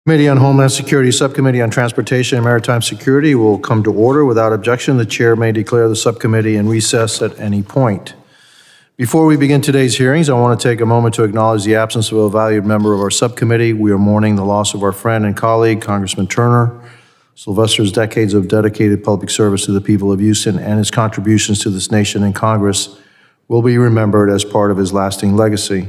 Committee on Homeland Security, Subcommittee on Transportation and Maritime Security will come to order. Without objection, the chair may declare the subcommittee in recess at any point. Before we begin today's hearings, I want to take a moment to acknowledge the absence of a valued member of our subcommittee. We are mourning the loss of our friend and colleague, Congressman Turner. Sylvester's decades of dedicated public service to the people of Houston and his contributions to this nation and Congress will be remembered as part of his lasting legacy.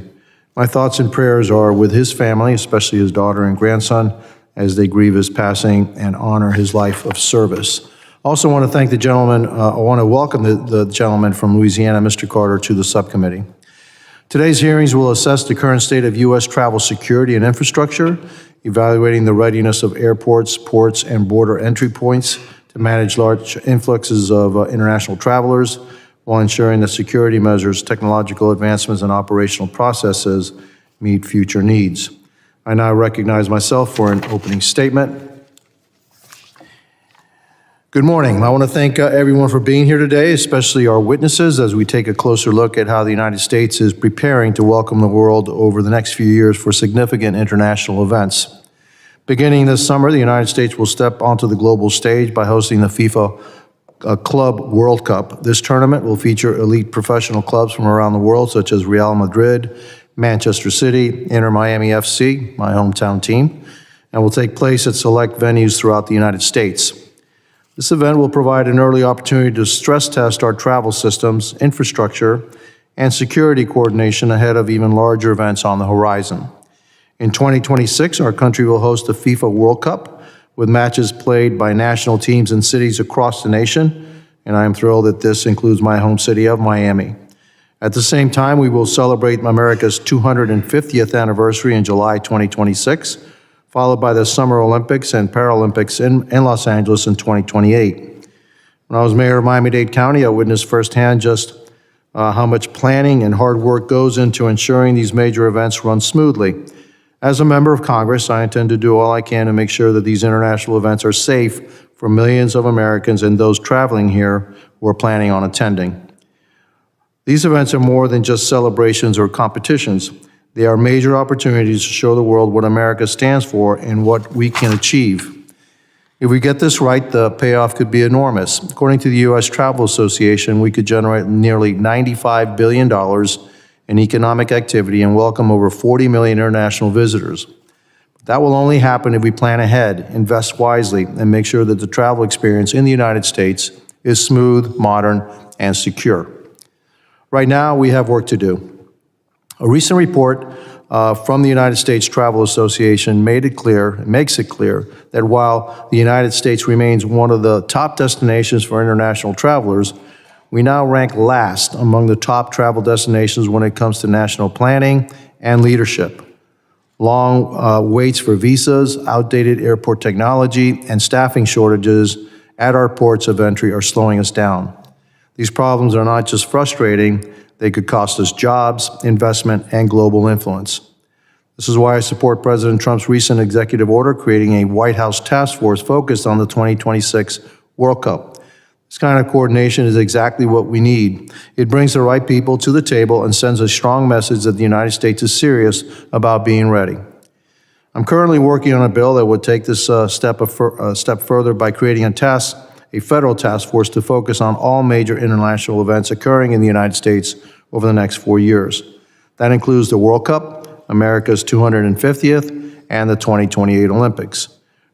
My thoughts and prayers are with his family, especially his daughter and grandson, as they grieve his passing and honor his life of service. Also want to thank the gentleman, I want to welcome the gentleman from Louisiana, Mr. Carter, to the subcommittee. Today's hearings will assess the current state of U.S. travel security and infrastructure, evaluating the readiness of airports, ports, and border entry points to manage large influxes of international travelers, while ensuring that security measures, technological advancements, and operational processes meet future needs. I now recognize myself for an opening statement. Good morning. I want to thank everyone for being here today, especially our witnesses, as we take a closer look at how the United States is preparing to welcome the world over the next few years for significant international events. Beginning this summer, the United States will step onto the global stage by hosting the FIFA Club World Cup. This tournament will feature elite professional clubs from around the world, such as Real Madrid, Manchester City, Inter Miami FC, my hometown team, and will take place at select venues throughout the United States. This event will provide an early opportunity to stress test our travel systems, infrastructure, and security coordination ahead of even larger events on the horizon. In 2026, our country will host the FIFA World Cup, with matches played by national teams in cities across the nation, and I am thrilled that this includes my home city of Miami. At the same time, we will celebrate America's 250th anniversary in July 2026, followed by the Summer Olympics and Paralympics in Los Angeles in 2028. When I was mayor of Miami-Dade County, I witnessed firsthand just how much planning and hard work goes into ensuring these major events run smoothly. As a member of Congress, I intend to do all I can to make sure that these international events are safe for millions of Americans and those traveling here who are planning on attending. These events are more than just celebrations or competitions. They are major opportunities to show the world what America stands for and what we can achieve. If we get this right, the payoff could be enormous. According to the U.S. Travel Association, we could generate nearly $95 billion in economic activity and welcome over 40 million international visitors. That will only happen if we plan ahead, invest wisely, and make sure that the travel experience in the United States is smooth, modern, and secure. Right now, we have work to do. A recent report from the United States Travel Association makes it clear that while the United States remains one of the top destinations for international travelers, we now rank last among the top travel destinations when it comes to national planning and leadership. Long waits for visas, outdated airport technology, and staffing shortages at our ports of entry are slowing us down. These problems are not just frustrating, they could cost us jobs, investment, and global influence. This is why I support President Trump's recent executive order creating a White House task force focused on the 2026 World Cup. This kind of coordination is exactly what we need. It brings the right people to the table and sends a strong message that the United States is serious about being ready. I'm currently working on a bill that would take this step further by creating a federal task force to focus on all major international events occurring in the United States over the next 4 years. That includes the World Cup, America's 250th, and the 2028 Olympics.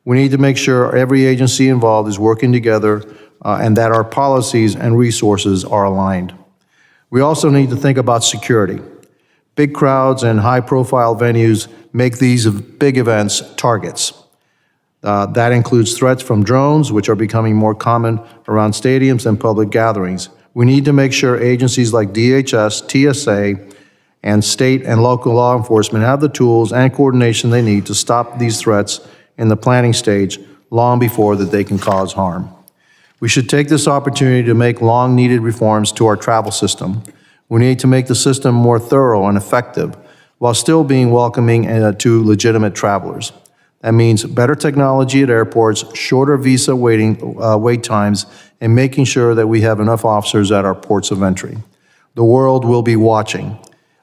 We need to make sure every agency involved is working together and that our policies and resources are aligned. We also need to think about security. Big crowds and high-profile venues make these big events targets. That includes threats from drones, which are becoming more common around stadiums and public gatherings. We need to make sure agencies like DHS, TSA, and state and local law enforcement have the tools and coordination they need to stop these threats in the planning stage long before that they can cause harm. We should take this opportunity to make long-needed reforms to our travel system. We need to make the system more thorough and effective while still being welcoming to legitimate travelers. That means better technology at airports, shorter visa wait times, and making sure that we have enough officers at our ports of entry. The world will be watching.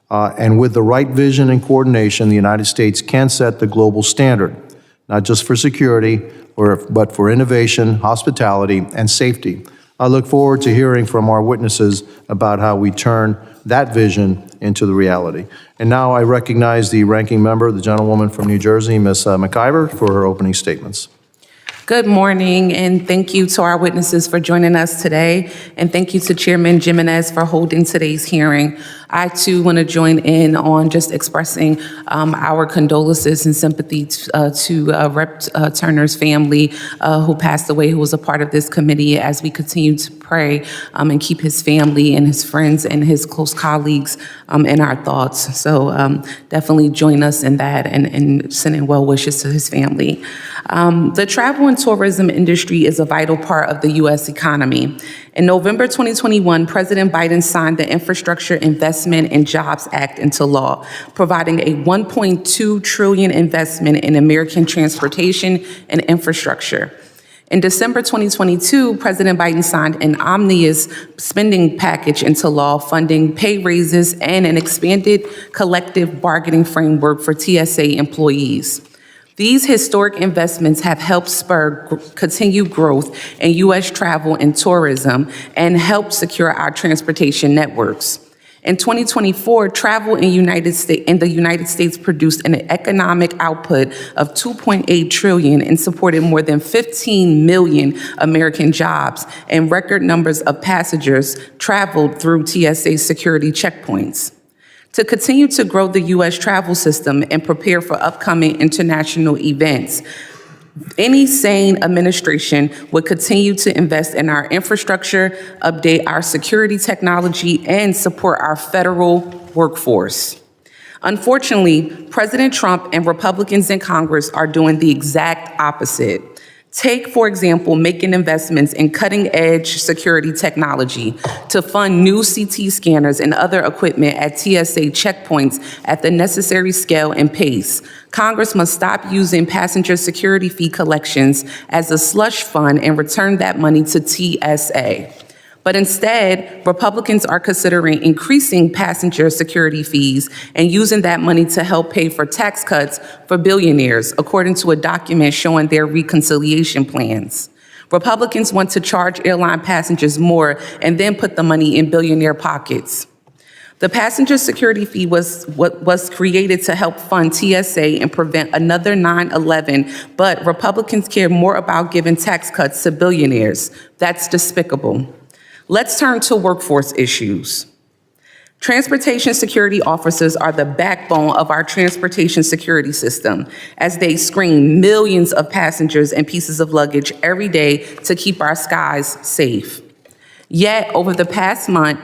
And with the right vision and coordination, the United States can set the global standard. not just for security, but for innovation, hospitality, and safety. I look forward to hearing from our witnesses about how we turn that vision into the reality. And now I recognize the ranking member, the gentlewoman from New Jersey, Ms. McIver, for her opening statements. Good morning, and thank you to our witnesses for joining us today, and thank you to Chairman Jimenez for holding today's hearing. I, too, want to join in on just expressing our condolences and sympathy to Rep. Turner's family who passed away, who was a part of this committee, as we continue to pray and keep his family and his friends and his close colleagues in our thoughts. So definitely join us in that and sending well wishes to his family. The travel and tourism industry is a vital part of the U.S. economy. In November 2021, President Biden signed the Infrastructure Investment and Jobs Act into law, providing a $1.2 trillion investment in American transportation and infrastructure. In December 2022, President Biden signed an omnibus spending package into law, funding pay raises and an expanded collective bargaining framework for TSA employees. These historic investments have helped spur continued growth in U.S. travel and tourism and helped secure our transportation networks. In 2024, travel in the United States produced an economic output of $2.8 trillion and supported more than 15 million American jobs, and record numbers of passengers traveled through TSA security checkpoints. To continue to grow the U.S. travel system and prepare for upcoming international events, any sane administration would continue to invest in our infrastructure, update our security technology, and support our federal workforce. Unfortunately, President Trump and Republicans in Congress are doing the exact opposite. Take, for example, making investments in cutting-edge security technology to fund new CT scanners and other equipment at TSA checkpoints at the necessary scale and pace. Congress must stop using passenger security fee collections as a slush fund and return that money to TSA. But instead, Republicans are considering increasing passenger security fees and using that money to help pay for tax cuts for billionaires, according to a document showing their reconciliation plans. Republicans want to charge airline passengers more and then put the money in billionaire pockets. The passenger security fee was created to help fund TSA and prevent another 9/11, but Republicans care more about giving tax cuts to billionaires. That's despicable. Let's turn to workforce issues. Transportation security officers are the backbone of our transportation security system, as they screen millions of passengers and pieces of luggage every day to keep our skies safe. Yet, over the past month,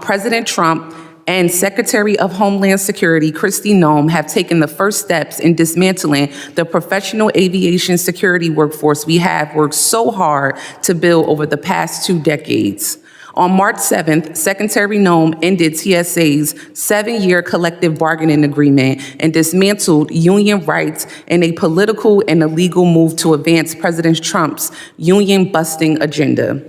President Trump and Secretary of Homeland Security, Kristi Noem, have taken the first steps in dismantling the professional aviation security workforce we have worked so hard to build over the past 2 decades. On March 7th, Secretary Noem ended TSA's 7-year collective bargaining agreement and dismantled union rights in a political and illegal move to advance President Trump's union-busting agenda.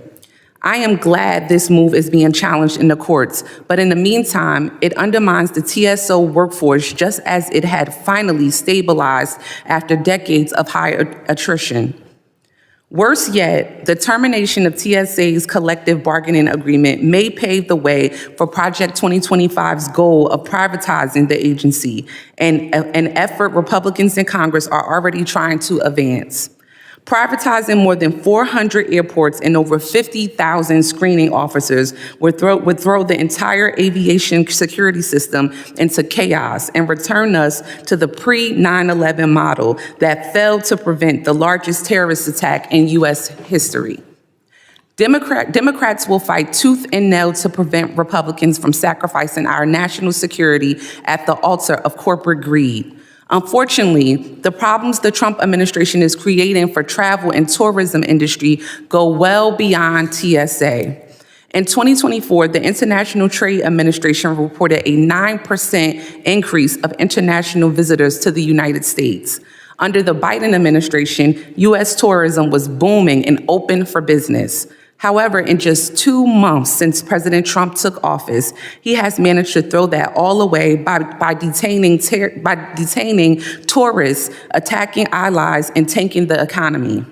I am glad this move is being challenged in the courts, but in the meantime, it undermines the TSO workforce just as it had finally stabilized after decades of high attrition. Worse yet, the termination of TSA's collective bargaining agreement may pave the way for Project 2025's goal of privatizing the agency, an effort Republicans in Congress are already trying to advance. Privatizing more than 400 airports and over 50,000 screening officers would throw the entire aviation security system into chaos and return us to the pre-9/11 model that failed to prevent the largest terrorist attack in U.S. history. Democrats will fight tooth and nail to prevent Republicans from sacrificing our national security at the altar of corporate greed. Unfortunately, the problems the Trump administration is creating for travel and tourism industry go well beyond TSA. In 2024, the International Trade Administration reported a 9% increase of international visitors to the United States. Under the Biden administration, U.S. tourism was booming and open for business. However, in just 2 months since President Trump took office, he has managed to throw that all away by detaining tourists, attacking allies, and tanking the economy.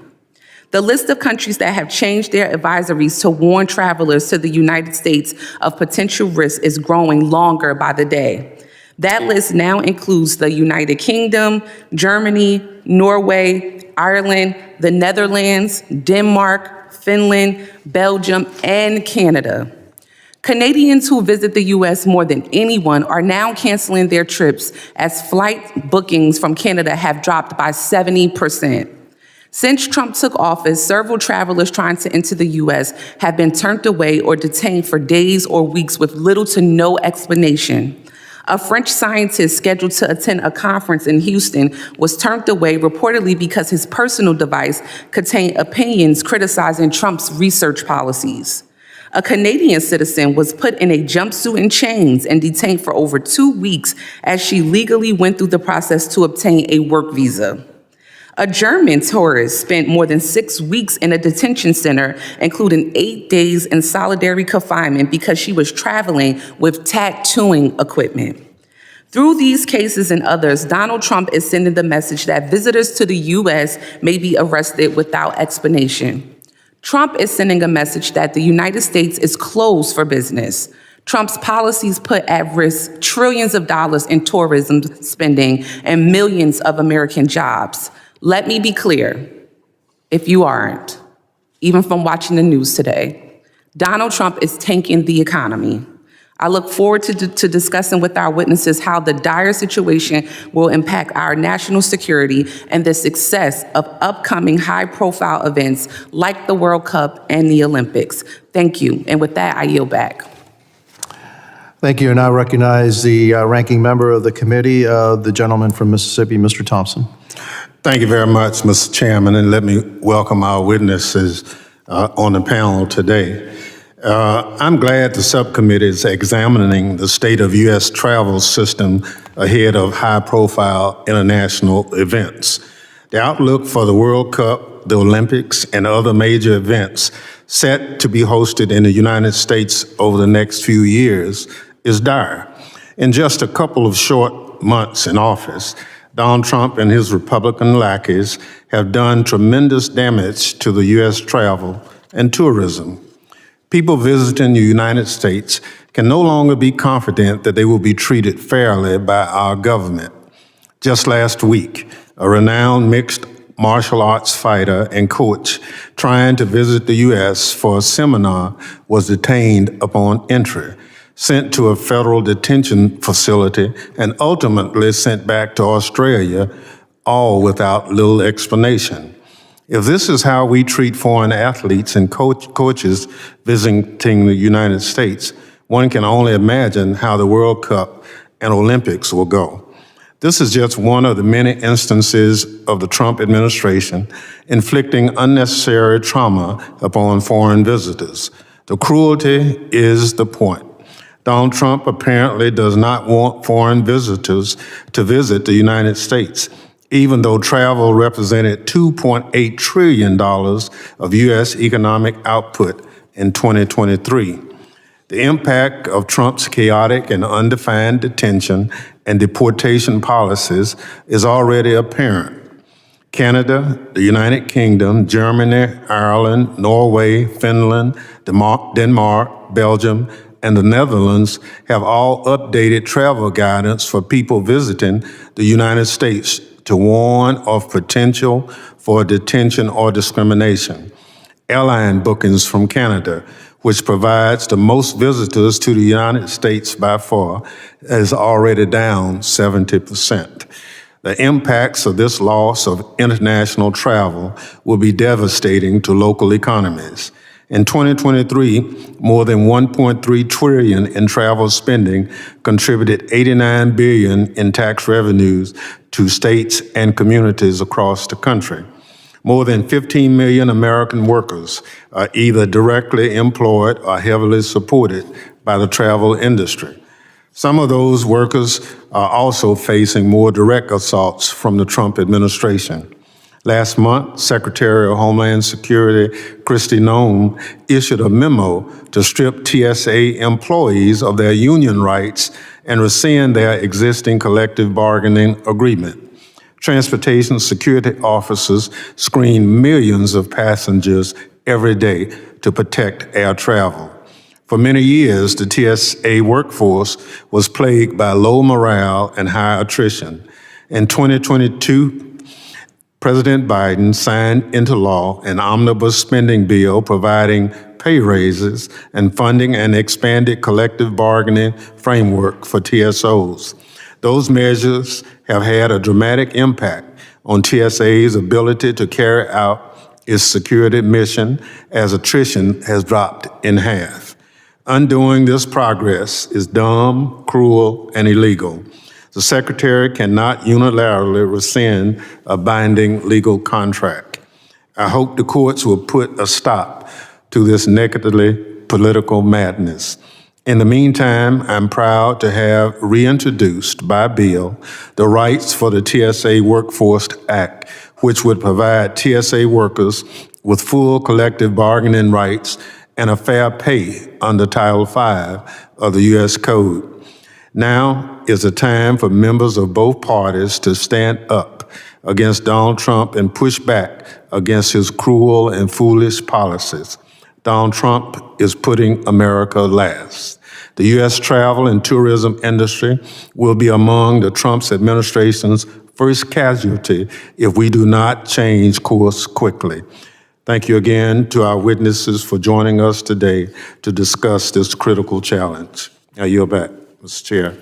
The list of countries that have changed their advisories to warn travelers to the United States of potential risks is growing longer by the day. That list now includes the United Kingdom, Germany, Norway, Ireland, the Netherlands, Denmark, Finland, Belgium, and Canada. Canadians who visit the U.S. more than anyone are now canceling their trips as flight bookings from Canada have dropped by 70%. Since Trump took office, several travelers trying to enter the U.S. have been turned away or detained for days or weeks with little to no explanation. A French scientist scheduled to attend a conference in Houston was turned away reportedly because his personal device contained opinions criticizing Trump's research policies. A Canadian citizen was put in a jumpsuit and chains and detained for over 2 weeks as she legally went through the process to obtain a work visa. A German tourist spent more than 6 weeks in a detention center, including 8 days in solitary confinement because she was traveling with tattooing equipment. Through these cases and others, Donald Trump is sending the message that visitors to the U.S. may be arrested without explanation. Trump is sending a message that the United States is closed for business. Trump's policies put at risk trillions of dollars in tourism spending and millions of American jobs. Let me be clear, if you aren't, even from watching the news today, Donald Trump is tanking the economy. I look forward to discussing with our witnesses how the dire situation will impact our national security and the success of upcoming high-profile events like the World Cup and the Olympics. Thank you. And with that, I yield back. Thank you, and I recognize the ranking member of the committee, the gentleman from Mississippi, Mr. Thompson. Thank you very much, Mr. Chairman, and let me welcome our witnesses on the panel today. I'm glad the subcommittee is examining the state of U.S. travel system ahead of high-profile international events. The outlook for the World Cup, the Olympics, and other major events set to be hosted in the United States over the next few years is dire. In just a couple of short months in office, Donald Trump and his Republican lackeys have done tremendous damage to the U.S. travel and tourism. People visiting the United States can no longer be confident that they will be treated fairly by our government. Just last week, a renowned mixed martial arts fighter and coach trying to visit the U.S. for a seminar was detained upon entry, sent to a federal detention facility, and ultimately sent back to Australia, all without little explanation. If this is how we treat foreign athletes and coaches visiting the United States, one can only imagine how the World Cup and Olympics will go. This is just one of the many instances of the Trump administration inflicting unnecessary trauma upon foreign visitors. The cruelty is the point. Donald Trump apparently does not want foreign visitors to visit the United States, even though travel represented $2.8 trillion of U.S. economic output in 2023. The impact of Trump's chaotic and undefined detention and deportation policies is already apparent. Canada, the United Kingdom, Germany, Ireland, Norway, Finland, Denmark, Belgium, and the Netherlands have all updated travel guidance for people visiting the United States to warn of potential for detention or discrimination. Airline bookings from Canada, which provides the most visitors to the United States by far, is already down 70%. The impacts of this loss of international travel will be devastating to local economies. In 2023, more than $1.3 trillion in travel spending contributed $89 billion in tax revenues to states and communities across the country. More than 15 million American workers are either directly employed or heavily supported by the travel industry. Some of those workers are also facing more direct assaults from the Trump administration. Last month, Secretary of Homeland Security Kristi Noem issued a memo to strip TSA employees of their union rights and rescind their existing collective bargaining agreement. Transportation security officers screen millions of passengers every day to protect air travel. For many years, the TSA workforce was plagued by low morale and high attrition. In 2022, President Biden signed into law an omnibus spending bill providing pay raises and funding an expanded collective bargaining framework for TSOs. Those measures have had a dramatic impact on TSA's ability to carry out its security mission as attrition has dropped in half. Undoing this progress is dumb, cruel, and illegal. The Secretary cannot unilaterally rescind a binding legal contract. I hope the courts will put a stop to this nakedly political madness. In the meantime, I'm proud to have reintroduced by bill the Rights for the TSA Workforce Act, which would provide TSA workers with full collective bargaining rights and a fair pay under Title V of the U.S. Code. Now is the time for members of both parties to stand up against Donald Trump and push back against his cruel and foolish policies. Donald Trump is putting America last. The U.S. travel and tourism industry will be among the Trump administration's first casualty if we do not change course quickly. Thank you again to our witnesses for joining us today to discuss this critical challenge. I yield back, Mr. Chair.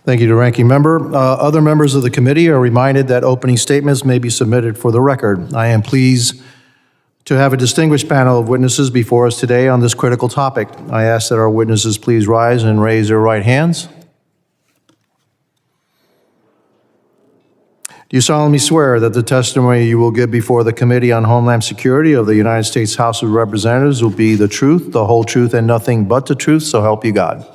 Thank you to Ranking Member. Other members of the committee are reminded that opening statements may be submitted for the record. I am pleased to have a distinguished panel of witnesses before us today on this critical topic. I ask that our witnesses please rise and raise their right hands. Do you solemnly swear that the testimony you will give before the Committee on Homeland Security of the United States House of Representatives will be the truth, the whole truth, and nothing but the truth, so help you God?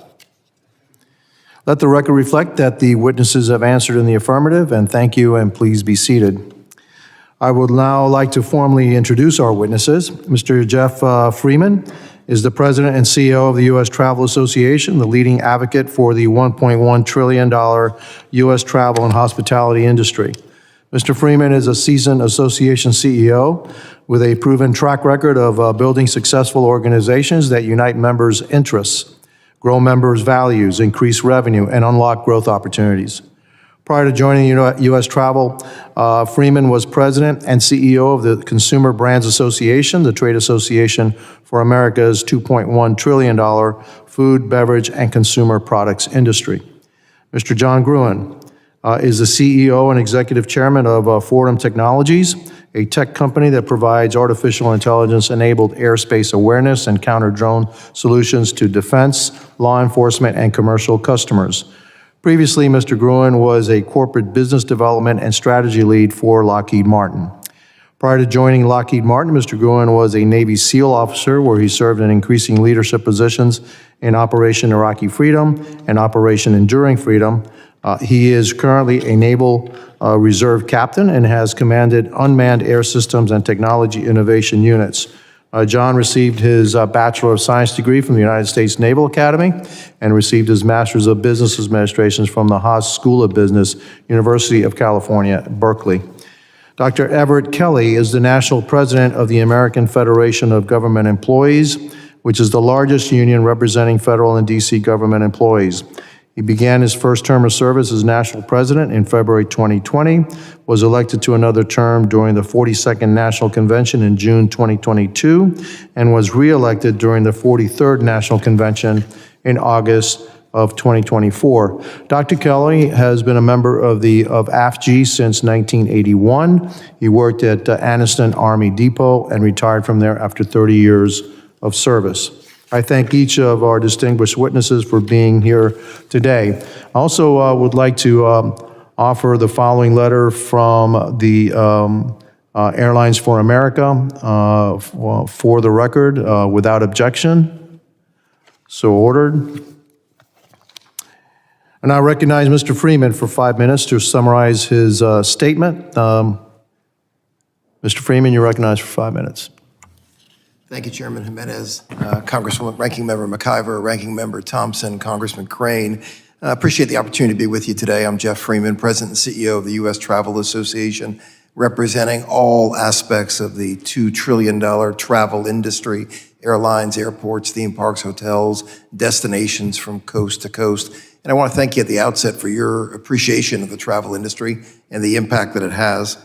Let the record reflect that the witnesses have answered in the affirmative, and thank you, and please be seated. I would now like to formally introduce our witnesses. Mr. Geoff Freeman is the President and CEO of the U.S. Travel Association, the leading advocate for the $1.1 trillion U.S. travel and hospitality industry. Mr. Freeman is a seasoned association CEO with a proven track record of building successful organizations that unite members' interests, grow members' values, increase revenue, and unlock growth opportunities. Prior to joining U.S. Travel, Freeman was president and CEO of the Consumer Brands Association, the trade association for America's $2.1 trillion food, beverage, and consumer products industry. Mr. John Gruen is the CEO and executive chairman of Fortem Technologies, a tech company that provides artificial intelligence-enabled airspace awareness and counter-drone solutions to defense, law enforcement, and commercial customers. Previously, Mr. Gruen was a corporate business development and strategy lead for Lockheed Martin. Prior to joining Lockheed Martin, Mr. Gruen was a Navy SEAL officer where he served in increasing leadership positions in Operation Iraqi Freedom and Operation Enduring Freedom. He is currently a Naval Reserve captain and has commanded unmanned air systems and technology innovation units. John received his Bachelor of Science degree from the United States Naval Academy and received his Master's of Business Administration from the Haas School of Business, University of California, Berkeley. Dr. Everett Kelley is the National President of the American Federation of Government Employees, which is the largest union representing federal and D.C. government employees. He began his first term of service as national president in February 2020, was elected to another term during the 42nd National Convention in June 2022, and was re-elected during the 43rd National Convention in August of 2024. Dr. Kelley has been a member of AFG since 1981. He worked at Anniston Army Depot and retired from there after 30 years of service. I thank each of our distinguished witnesses for being here today. I also would like to offer the following letter from the Airlines for America for the record, without objection. So ordered. And I recognize Mr. Freeman for 5 minutes to summarize his statement. Mr. Freeman, you're recognized for 5 minutes. Thank you, Chairman Jimenez, Congresswoman, Ranking Member McIver, Ranking Member Thompson, Congressman Crane. I appreciate the opportunity to be with you today. I'm Geoff Freeman, President and CEO of the U.S. Travel Association, representing all aspects of the $2 trillion travel industry, airlines, airports, theme parks, hotels, destinations from coast to coast. And I want to thank you at the outset for your appreciation of the travel industry and the impact that it has.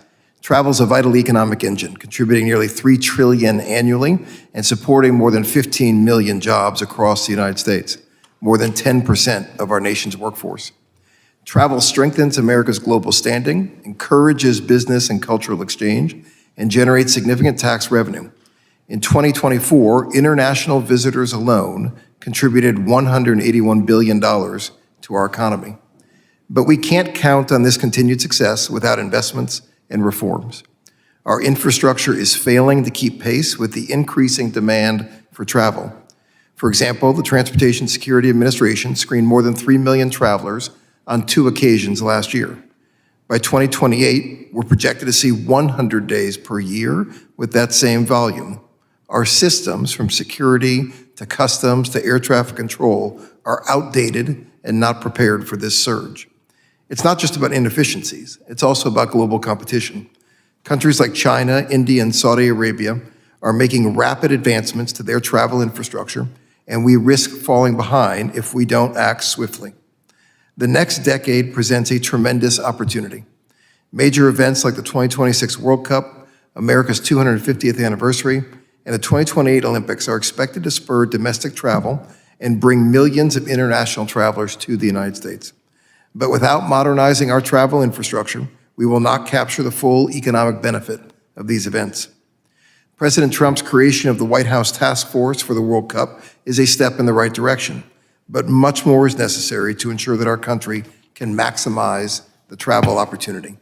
Travel is a vital economic engine, contributing nearly $3 trillion annually and supporting more than 15 million jobs across the United States, more than 10% of our nation's workforce. Travel strengthens America's global standing, encourages business and cultural exchange, and generates significant tax revenue. In 2024, international visitors alone contributed $181 billion to our economy. But we can't count on this continued success without investments and reforms. Our infrastructure is failing to keep pace with the increasing demand for travel. For example, the Transportation Security Administration screened more than 3 million travelers on 2 occasions last year. By 2028, we're projected to see 100 days per year with that same volume. Our systems, from security to customs to air traffic control, are outdated and not prepared for this surge. It's not just about inefficiencies, it's also about global competition. Countries like China, India, and Saudi Arabia are making rapid advancements to their travel infrastructure, and we risk falling behind if we don't act swiftly. The next decade presents a tremendous opportunity. Major events like the 2026 World Cup, America's 250th anniversary, and the 2028 Olympics are expected to spur domestic travel and bring millions of international travelers to the United States. But without modernizing our travel infrastructure, we will not capture the full economic benefit of these events. President Trump's creation of the White House Task Force for the World Cup is a step in the right direction, but much more is necessary to ensure that our country can maximize the travel opportunity.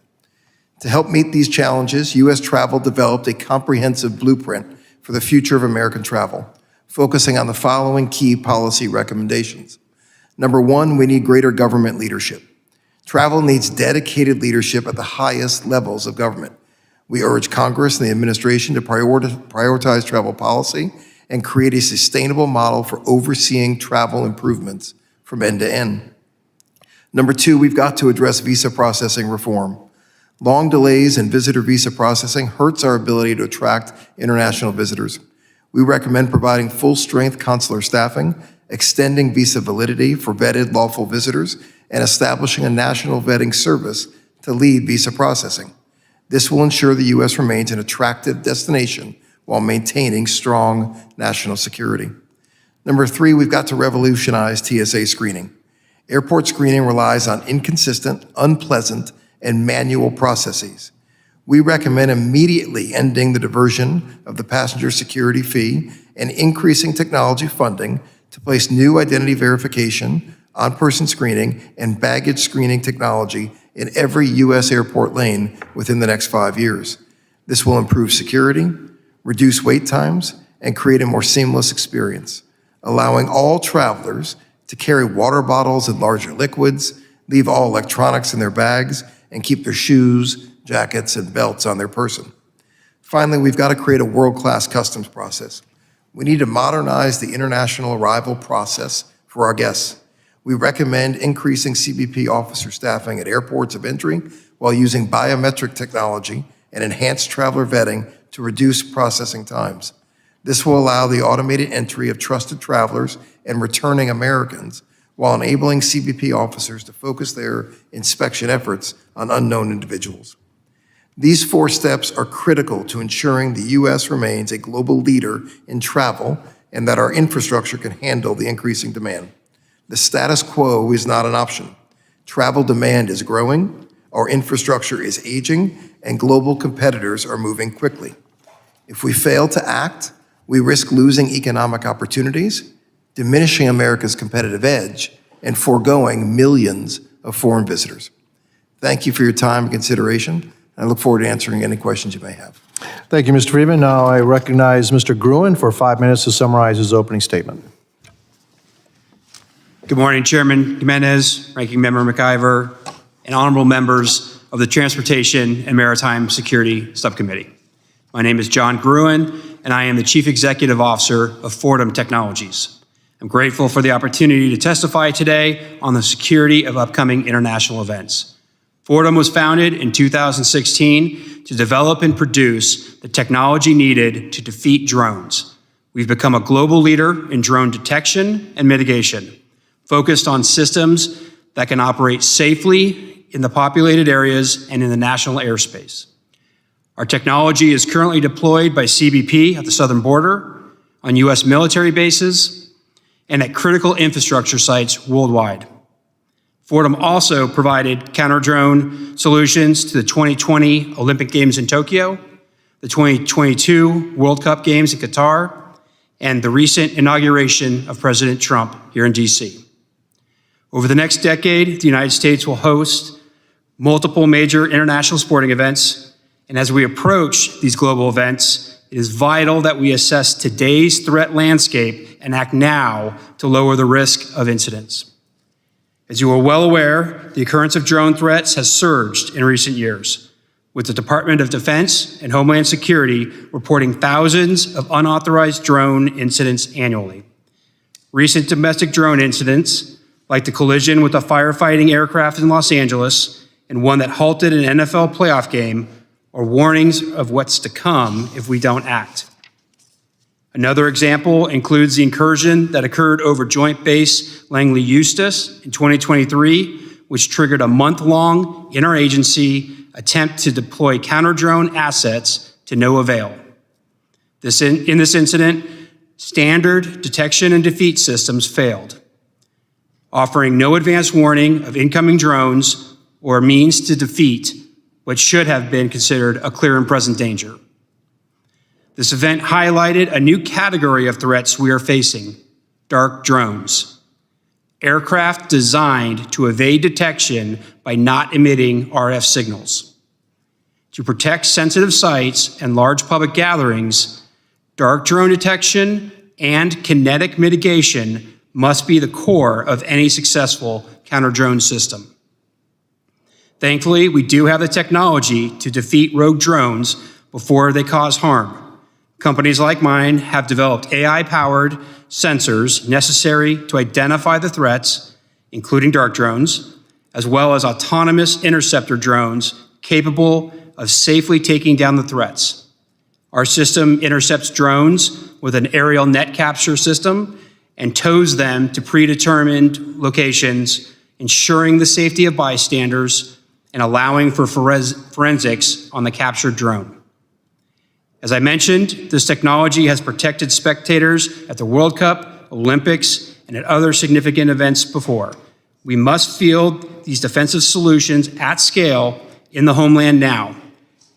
To help meet these challenges, U.S. Travel developed a comprehensive blueprint for the future of American travel, focusing on the following key policy recommendations. Number one, we need greater government leadership. Travel needs dedicated leadership at the highest levels of government. We urge Congress and the administration to prioritize travel policy and create a sustainable model for overseeing travel improvements from end to end. Number two, we've got to address visa processing reform. Long delays in visitor visa processing hurts our ability to attract international visitors. We recommend providing full-strength consular staffing, extending visa validity for vetted lawful visitors, and establishing a national vetting service to lead visa processing. This will ensure the U.S. remains an attractive destination while maintaining strong national security. Number three, we've got to revolutionize TSA screening. Airport screening relies on inconsistent, unpleasant, and manual processes. We recommend immediately ending the diversion of the passenger security fee and increasing technology funding to place new identity verification, on-person screening, and baggage screening technology in every U.S. airport lane within the next 5 years. This will improve security, reduce wait times, and create a more seamless experience, allowing all travelers to carry water bottles and larger liquids, leave all electronics in their bags, and keep their shoes, jackets, and belts on their person. Finally, we've got to create a world-class customs process. We need to modernize the international arrival process for our guests. We recommend increasing CBP officer staffing at airports of entry while using biometric technology and enhanced traveler vetting to reduce processing times. This will allow the automated entry of trusted travelers and returning Americans while enabling CBP officers to focus their inspection efforts on unknown individuals. These 4 steps are critical to ensuring the U.S. remains a global leader in travel and that our infrastructure can handle the increasing demand. The status quo is not an option. Travel demand is growing, our infrastructure is aging, and global competitors are moving quickly. If we fail to act, we risk losing economic opportunities, diminishing America's competitive edge, and foregoing millions of foreign visitors. Thank you for your time and consideration. I look forward to answering any questions you may have. Thank you, Mr. Freeman. Now I recognize Mr. Gruen for 5 minutes to summarize his opening statement. Good morning, Chairman Jimenez, Ranking Member McIver, and honorable members of the Transportation and Maritime Security Subcommittee. My name is John Gruen, and I am the Chief Executive Officer of Fortem Technologies. I'm grateful for the opportunity to testify today on the security of upcoming international events. Fortem was founded in 2016 to develop and produce the technology needed to defeat drones. We've become a global leader in drone detection and mitigation, focused on systems that can operate safely in the populated areas and in the national airspace. Our technology is currently deployed by CBP at the southern border, on U.S. military bases, and at critical infrastructure sites worldwide. Fortem also provided counter-drone solutions to the 2020 Olympic Games in Tokyo, the 2022 World Cup Games in Qatar, and the recent inauguration of President Trump here in D.C. Over the next decade, the United States will host multiple major international sporting events, and as we approach these global events, it is vital that we assess today's threat landscape and act now to lower the risk of incidents. As you are well aware, the occurrence of drone threats has surged in recent years, with the Department of Defense and Homeland Security reporting thousands of unauthorized drone incidents annually. Recent domestic drone incidents, like the collision with a firefighting aircraft in Los Angeles and one that halted an NFL playoff game, are warnings of what's to come if we don't act. Another example includes the incursion that occurred over Joint Base Langley Eustis in 2023, which triggered a month-long interagency attempt to deploy counter-drone assets to no avail. In this incident, standard detection and defeat systems failed, offering no advance warning of incoming drones or a means to defeat what should have been considered a clear and present danger. This event highlighted a new category of threats we are facing: dark drones. Aircraft designed to evade detection by not emitting RF signals. To protect sensitive sites and large public gatherings, dark drone detection and kinetic mitigation must be the core of any successful counter-drone system. Thankfully, we do have the technology to defeat rogue drones before they cause harm. Companies like mine have developed AI-powered sensors necessary to identify the threats, including dark drones, as well as autonomous interceptor drones capable of safely taking down the threats. Our system intercepts drones with an aerial net capture system and tows them to predetermined locations, ensuring the safety of bystanders and allowing for forensics on the captured drone. As I mentioned, this technology has protected spectators at the World Cup, Olympics, and at other significant events before. We must field these defensive solutions at scale in the homeland now,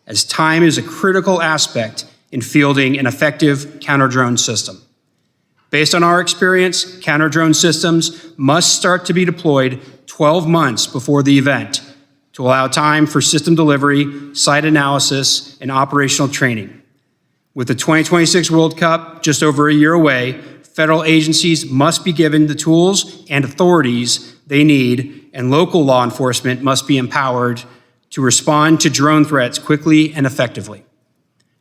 as time is a critical aspect in fielding an effective counter-drone system. Based on our experience, counter-drone systems must start to be deployed 12 months before the event to allow time for system delivery, site analysis, and operational training. With the 2026 World Cup just over a year away, federal agencies must be given the tools and authorities they need, and local law enforcement must be empowered to respond to drone threats quickly and effectively.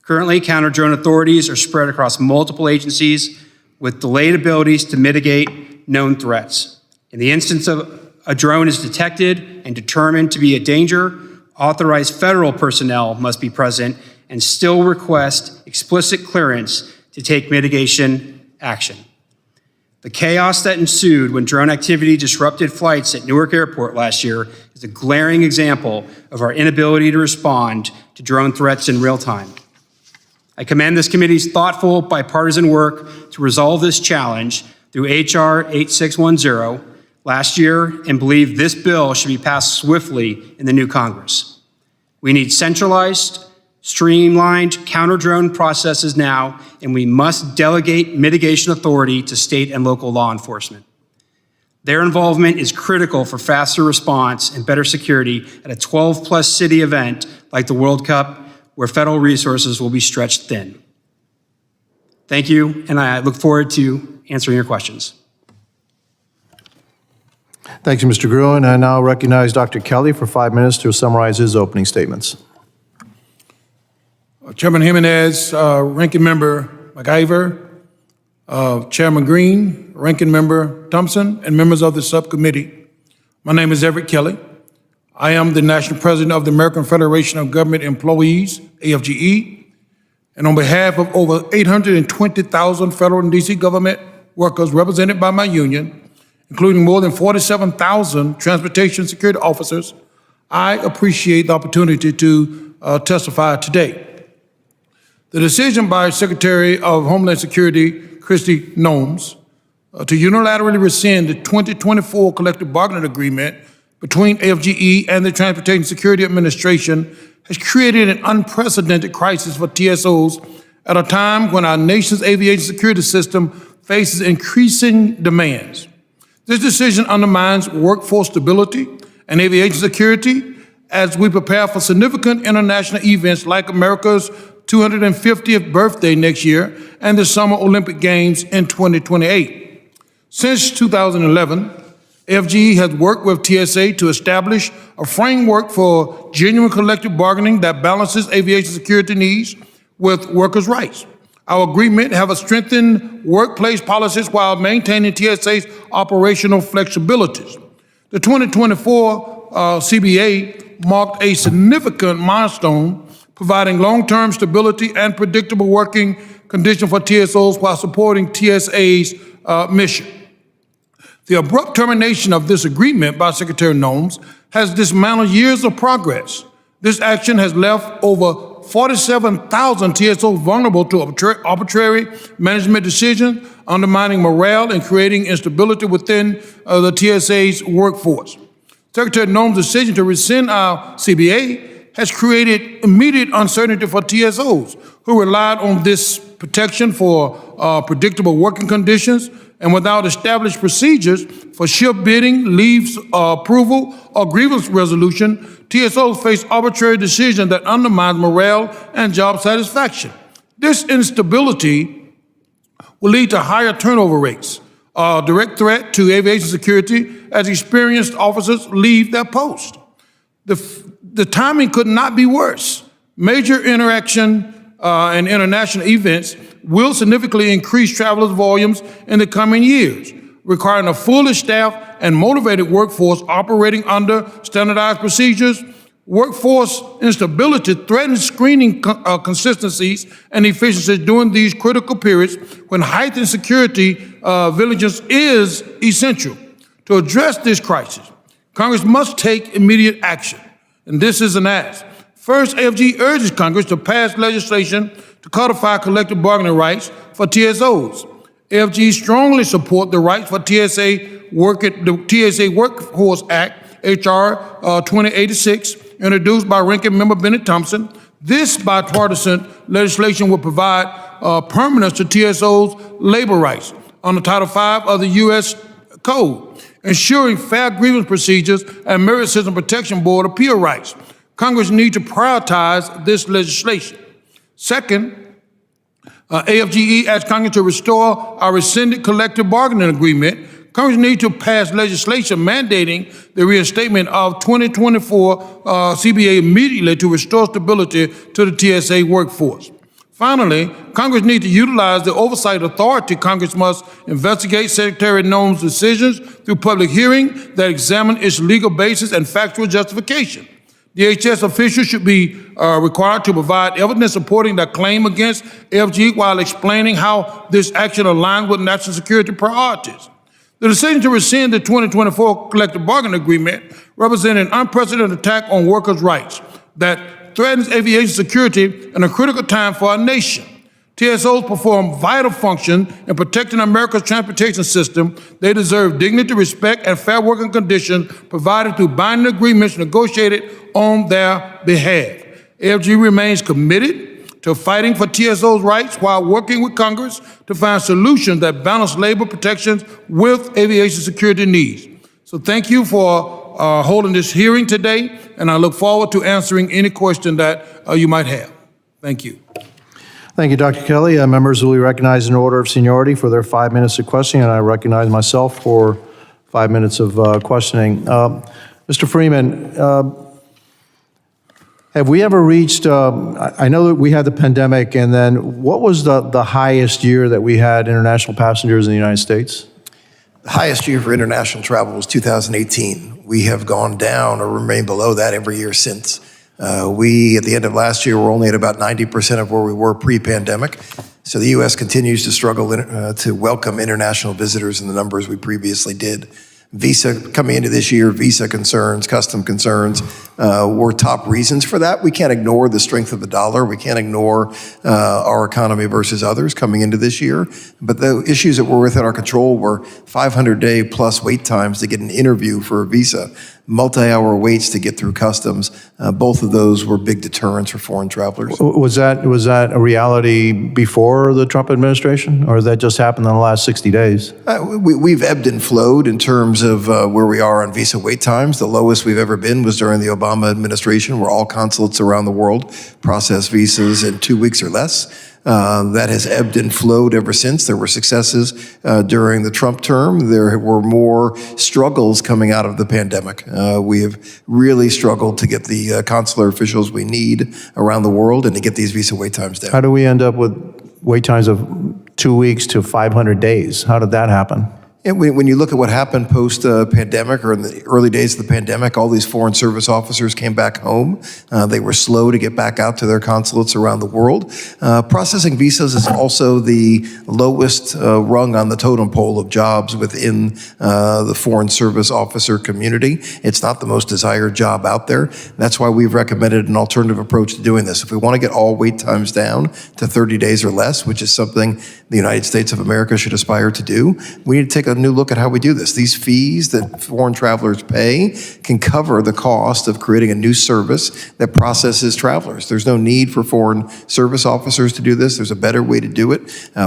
Currently, counter-drone authorities are spread across multiple agencies with delayed abilities to mitigate known threats. In the instance of a drone is detected and determined to be a danger, authorized federal personnel must be present and still request explicit clearance to take mitigation action. The chaos that ensued when drone activity disrupted flights at Newark Airport last year is a glaring example of our inability to respond to drone threats in real time. I commend this committee's thoughtful bipartisan work to resolve this challenge through H.R. 8610 last year and believe this bill should be passed swiftly in the new Congress. We need centralized, streamlined counter-drone processes now, and we must delegate mitigation authority to state and local law enforcement. Their involvement is critical for faster response and better security at a 12-plus city event like the World Cup, where federal resources will be stretched thin. Thank you, and I look forward to answering your questions. Thank you, Mr. Gruen. I now recognize Dr. Kelley for 5 minutes to summarize his opening statements. Chairman Jimenez, Ranking Member McIver, Chairman Gruen, Ranking Member Thompson, and members of the subcommittee. My name is Everett Kelley. I am the National President of the American Federation of Government Employees, AFGE, and on behalf of over 820,000 federal and DC government workers represented by my union, including more than 47,000 transportation security officers, I appreciate the opportunity to testify today. The decision by Secretary of Homeland Security, Kristi Noem, to unilaterally rescind the 2024 collective bargaining agreement between AFGE and the Transportation Security Administration has created an unprecedented crisis for TSOs at a time when our nation's aviation security system faces increasing demands. This decision undermines workforce stability and aviation security as we prepare for significant international events like America's 250th birthday next year and the Summer Olympic Games in 2028. Since 2011, FGE has worked with TSA to establish a framework for genuine collective bargaining that balances aviation security needs with workers' rights. Our agreement have strengthened workplace policies while maintaining TSA's operational flexibilities. The 2024 CBA marked a significant milestone, providing long-term stability and predictable working conditions for TSOs while supporting TSA's mission. The abrupt termination of this agreement by Secretary Noem has dismantled years of progress. This action has left over 47,000 TSOs vulnerable to arbitrary management decisions, undermining morale and creating instability within the TSA's workforce. Secretary Noem's decision to rescind our CBA has created immediate uncertainty for TSOs who relied on this protection for predictable working conditions, and without established procedures for shift bidding, leave approval, or grievance resolution, TSOs face arbitrary decisions that undermine morale and job satisfaction. This instability will lead to higher turnover rates, a direct threat to aviation security as experienced officers leave their post. The timing could not be worse. Major interaction and international events will significantly increase travelers' volumes in the coming years, requiring a fully staffed and motivated workforce operating under standardized procedures. Workforce instability threatens screening consistencies and efficiencies during these critical periods when heightened security vigilance is essential. To address this crisis, Congress must take immediate action, and this is an ask. First, AFG urges Congress to pass legislation to codify collective bargaining rights for TSOs. AFG strongly support the rights for the TSA Workforce Act, H.R. 2086, introduced by Ranking Member Bennett Thompson. This bipartisan legislation will provide permanence to TSOs' labor rights under Title V of the U.S. Code, ensuring fair grievance procedures and Merit System Protection Board appeal rights. Congress needs to prioritize this legislation. Second, AFGE asks Congress to restore our rescinded collective bargaining agreement. Congress needs to pass legislation mandating the reinstatement of 2024 CBA immediately to restore stability to the TSA workforce. Finally, Congress needs to utilize the oversight authority. Congress must investigate Secretary Noem's decisions through public hearing that examine its legal basis and factual justification. DHS officials should be required to provide evidence supporting their claim against FG while explaining how this action aligns with national security priorities. The decision to rescind the 2024 collective bargaining agreement represents an unprecedented attack on workers' rights that threatens aviation security in a critical time for our nation. TSOs perform vital functions in protecting America's transportation system. They deserve dignity, respect, and fair working conditions provided through binding agreements negotiated on their behalf. AFG remains committed to fighting for TSOs' rights while working with Congress to find solutions that balance labor protections with aviation security needs. So thank you for holding this hearing today, and I look forward to answering any question that you might have. Thank you. Thank you, Dr. Kelley. Members will be recognized in order of seniority for their 5 minutes of questioning, and I recognize myself for 5 minutes of questioning. Mr. Freeman, Have we ever reached, I know that we had the pandemic, and then what was the highest year that we had international passengers in the United States? The highest year for international travel was 2018. We have gone down or remained below that every year since. We, at the end of last year, were only at about 90% of where we were pre-pandemic. So the U.S. continues to struggle to welcome international visitors in the numbers we previously did. Visa, coming into this year, visa concerns, custom concerns were top reasons for that. We can't ignore the strength of the dollar. We can't ignore our economy versus others coming into this year. But the issues that were within our control were 500-day plus wait times to get an interview for a visa, multi-hour waits to get through customs. Both of those were big deterrents for foreign travelers. Was that a reality before the Trump administration, or has that just happened in the last 60 days? We've ebbed and flowed in terms of where we are on visa wait times. The lowest we've ever been was during the Obama administration, where all consulates around the world process visas in 2 weeks or less. That has ebbed and flowed ever since. There were successes during the Trump term. There were more struggles coming out of the pandemic. We have really struggled to get the consular officials we need around the world and to get these visa wait times down. How do we end up with wait times of 2 weeks to 500 days? How did that happen? And when you look at what happened post-pandemic or in the early days of the pandemic, all these foreign service officers came back home. They were slow to get back out to their consulates around the world. Processing visas is also the lowest rung on the totem pole of jobs within the foreign service officer community. It's not the most desired job out there. That's why we've recommended an alternative approach to doing this. If we want to get all wait times down to 30 days or less, which is something the United States of America should aspire to do, we need to take a new look at how we do this. These fees that foreign travelers pay can cover the cost of creating a new service that processes travelers. There's no need for foreign service officers to do this. There's a better way to do it.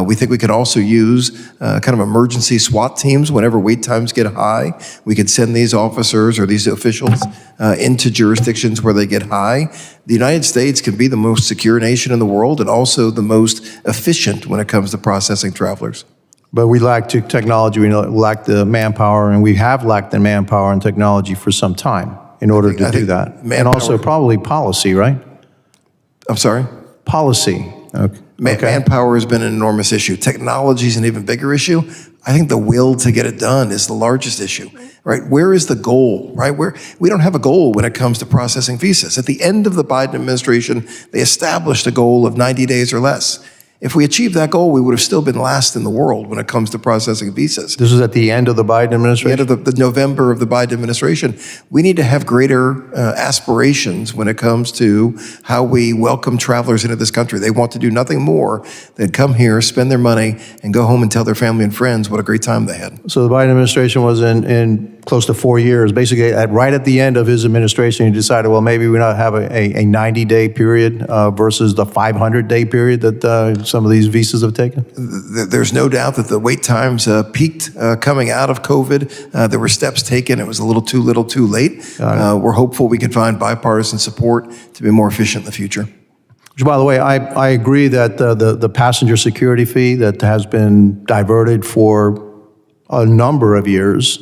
We think we could also use kind of emergency SWAT teams whenever wait times get high. We could send these officers or these officials into jurisdictions where they get high. The United States can be the most secure nation in the world and also the most efficient when it comes to processing travelers. But we lack technology, we lack the manpower, and we have lacked the manpower and technology for some time in order to do that. And also probably policy, right? I'm sorry? Policy. Okay. Manpower has been an enormous issue. Technology is an even bigger issue. I think the will to get it done is the largest issue, right? Where is the goal, right? We don't have a goal when it comes to processing visas. At the end of the Biden administration, they established a goal of 90 days or less. If we achieved that goal, we would have still been last in the world when it comes to processing visas. This was at the end of the Biden administration? At the end of the November of the Biden administration. We need to have greater aspirations when it comes to how we welcome travelers into this country. They want to do nothing more than come here, spend their money, and go home and tell their family and friends what a great time they had. So the Biden administration was in close to 4 years. Basically, right at the end of his administration, he decided, well, maybe we not have a 90-day period versus the 500-day period that some of these visas have taken? There's no doubt that the wait times peaked coming out of COVID. There were steps taken. It was a little too late. We're hopeful we can find bipartisan support to be more efficient in the future. Which, by the way, I agree that the passenger security fee that has been diverted for a number of years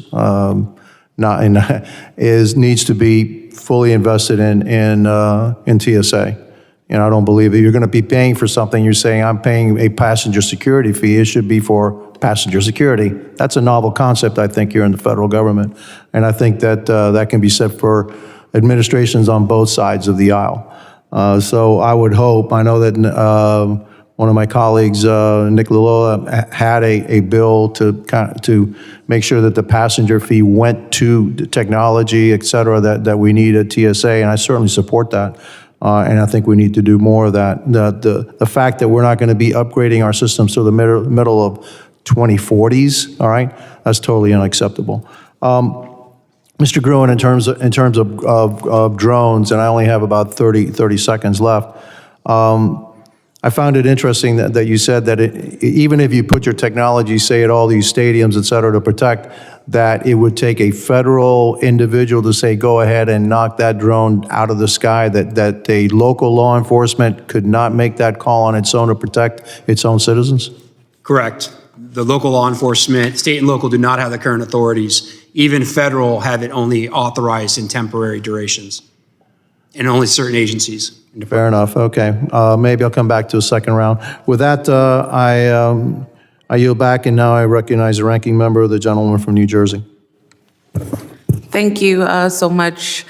needs to be fully invested in TSA. And I don't believe that you're going to be paying for something. You're saying, I'm paying a passenger security fee. It should be for passenger security. That's a novel concept, I think, here in the federal government. And I think that that can be said for administrations on both sides of the aisle. So I would hope, I know that one of my colleagues, Nick Lalola, had a bill to make sure that the passenger fee went to the technology, et cetera, that we need at TSA, and I certainly support that. And I think we need to do more of that. The fact that we're not going to be upgrading our systems to the middle of 2040s, all right, that's totally unacceptable. Mr. Gruen, in terms of drones, and I only have about 30 seconds left, I found it interesting that you said that even if you put your technology, say, at all these stadiums, et cetera, to protect, that it would take a federal individual to say, go ahead and knock that drone out of the sky, that a local law enforcement could not make that call on its own to protect its own citizens? Correct. The local law enforcement, state and local, do not have the current authorities. Even federal have it only authorized in temporary durations. and only certain agencies. Fair enough, okay. Maybe I'll come back to a second round. With that, I yield back, and now I recognize the ranking member, the gentleman from New Jersey. Thank you so much,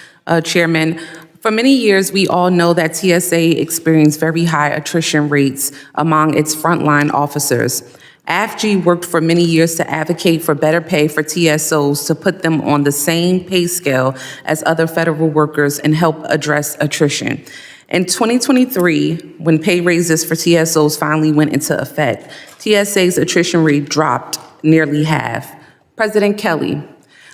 Chairman. For many years, we all know that TSA experienced very high attrition rates among its frontline officers. AFG worked for many years to advocate for better pay for TSOs to put them on the same pay scale as other federal workers and help address attrition. In 2023, when pay raises for TSOs finally went into effect, TSA's attrition rate dropped nearly half. President Kelley,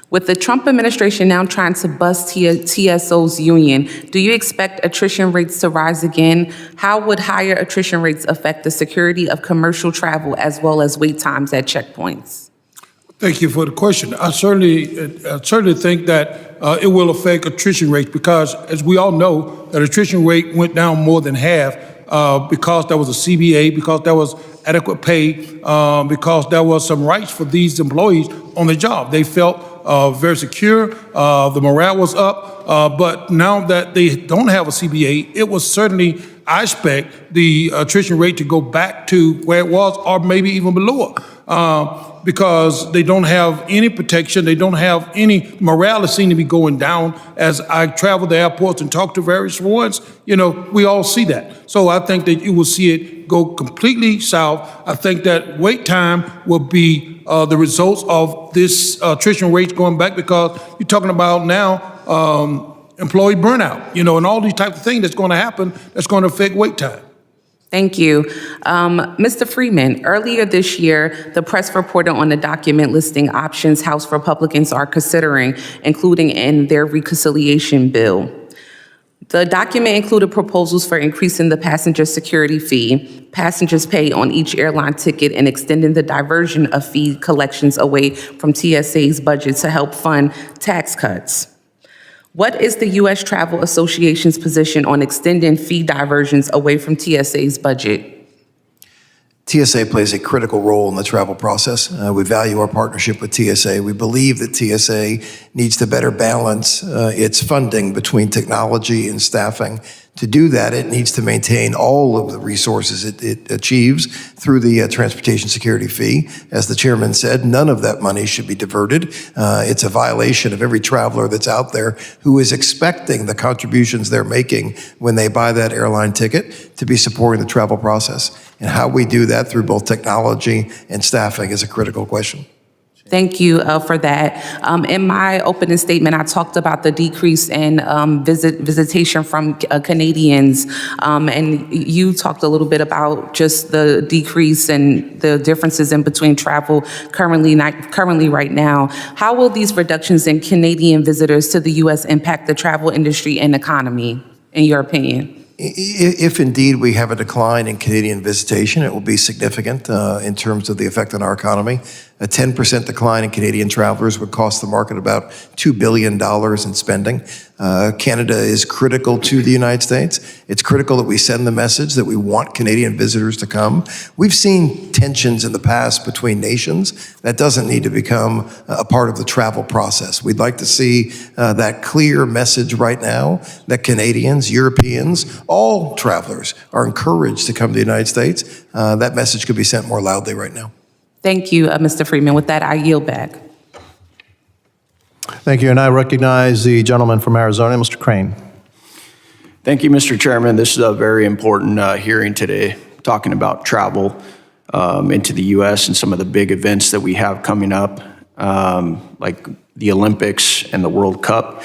with the Trump administration now trying to bust TSO's union, do you expect attrition rates to rise again? How would higher attrition rates affect the security of commercial travel as well as wait times at checkpoints? Thank you for the question. I certainly think that it will affect attrition rates because, as we all know, that attrition rate went down more than half because there was a CBA, because there was adequate pay, because there was some rights for these employees on the job. They felt very secure. The morale was up. But now that they don't have a CBA, it was certainly, I expect, the attrition rate to go back to where it was or maybe even below it. Because they don't have any protection, they don't have any morale is seen to be going down. As I travel the airports and talk to various ones, we all see that. So I think that you will see it go completely south. I think that wait time will be the results of this attrition rates going back, because you're talking about now employee burnout, and all these types of things that's going to happen that's going to affect wait time. Thank you. Mr. Freeman, earlier this year, the press reported on the document listing options House Republicans are considering, including in their reconciliation bill. The document included proposals for increasing the passenger security fee, passengers pay on each airline ticket, and extending the diversion of fee collections away from TSA's budget to help fund tax cuts. What is the U.S. Travel Association's position on extending fee diversions away from TSA's budget? TSA plays a critical role in the travel process. We value our partnership with TSA. We believe that TSA needs to better balance its funding between technology and staffing. To do that, it needs to maintain all of the resources it achieves through the transportation security fee. As the chairman said, none of that money should be diverted. It's a violation of every traveler that's out there who is expecting the contributions they're making when they buy that airline ticket to be supporting the travel process. And how we do that through both technology and staffing is a critical question. Thank you for that. In my opening statement, I talked about the decrease in visitation from Canadians, and you talked a little bit about just the decrease and the differences in between travel currently right now. How will these reductions in Canadian visitors to the U.S. impact the travel industry and economy, in your opinion? If indeed we have a decline in Canadian visitation, it will be significant in terms of the effect on our economy. A 10% decline in Canadian travelers would cost the market about $2 billion in spending. Canada is critical to the United States. It's critical that we send the message that we want Canadian visitors to come. We've seen tensions in the past between nations. That doesn't need to become a part of the travel process. We'd like to see that clear message right now that Canadians, Europeans, all travelers are encouraged to come to the United States. That message could be sent more loudly right now. Thank you, Mr. Freeman. With that, I yield back. Thank you, and I recognize the gentleman from Arizona, Mr. Crane. Thank you, Mr. Chairman. This is a very important hearing today, talking about travel into the U.S. and some of the big events that we have coming up, like the Olympics and the World Cup.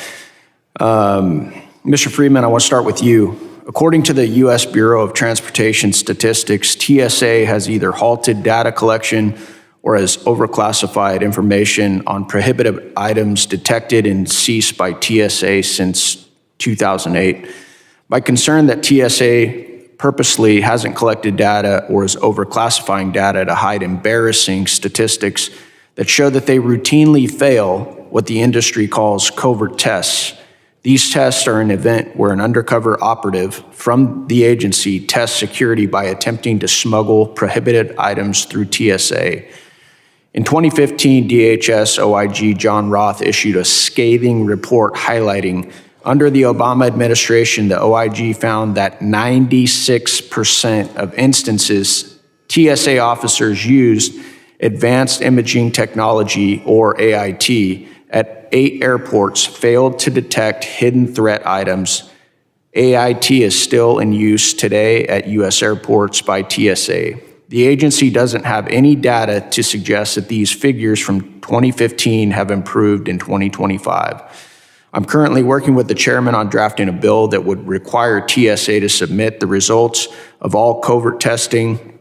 Mr. Freeman, I want to start with you. According to the U.S. Bureau of Transportation Statistics, TSA has either halted data collection or has overclassified information on prohibited items detected and seized by TSA since 2008. My concern that TSA purposely hasn't collected data or is overclassifying data to hide embarrassing statistics that show that they routinely fail what the industry calls covert tests. These tests are an event where an undercover operative from the agency tests security by attempting to smuggle prohibited items through TSA. In 2015, DHS OIG John Roth issued a scathing report highlighting Under the Obama administration, the OIG found that 96% of instances TSA officers used advanced imaging technology, or AIT, at 8 airports failed to detect hidden threat items. AIT is still in use today at U.S. airports by TSA. The agency doesn't have any data to suggest that these figures from 2015 have improved in 2025. I'm currently working with the chairman on drafting a bill that would require TSA to submit the results of all covert testing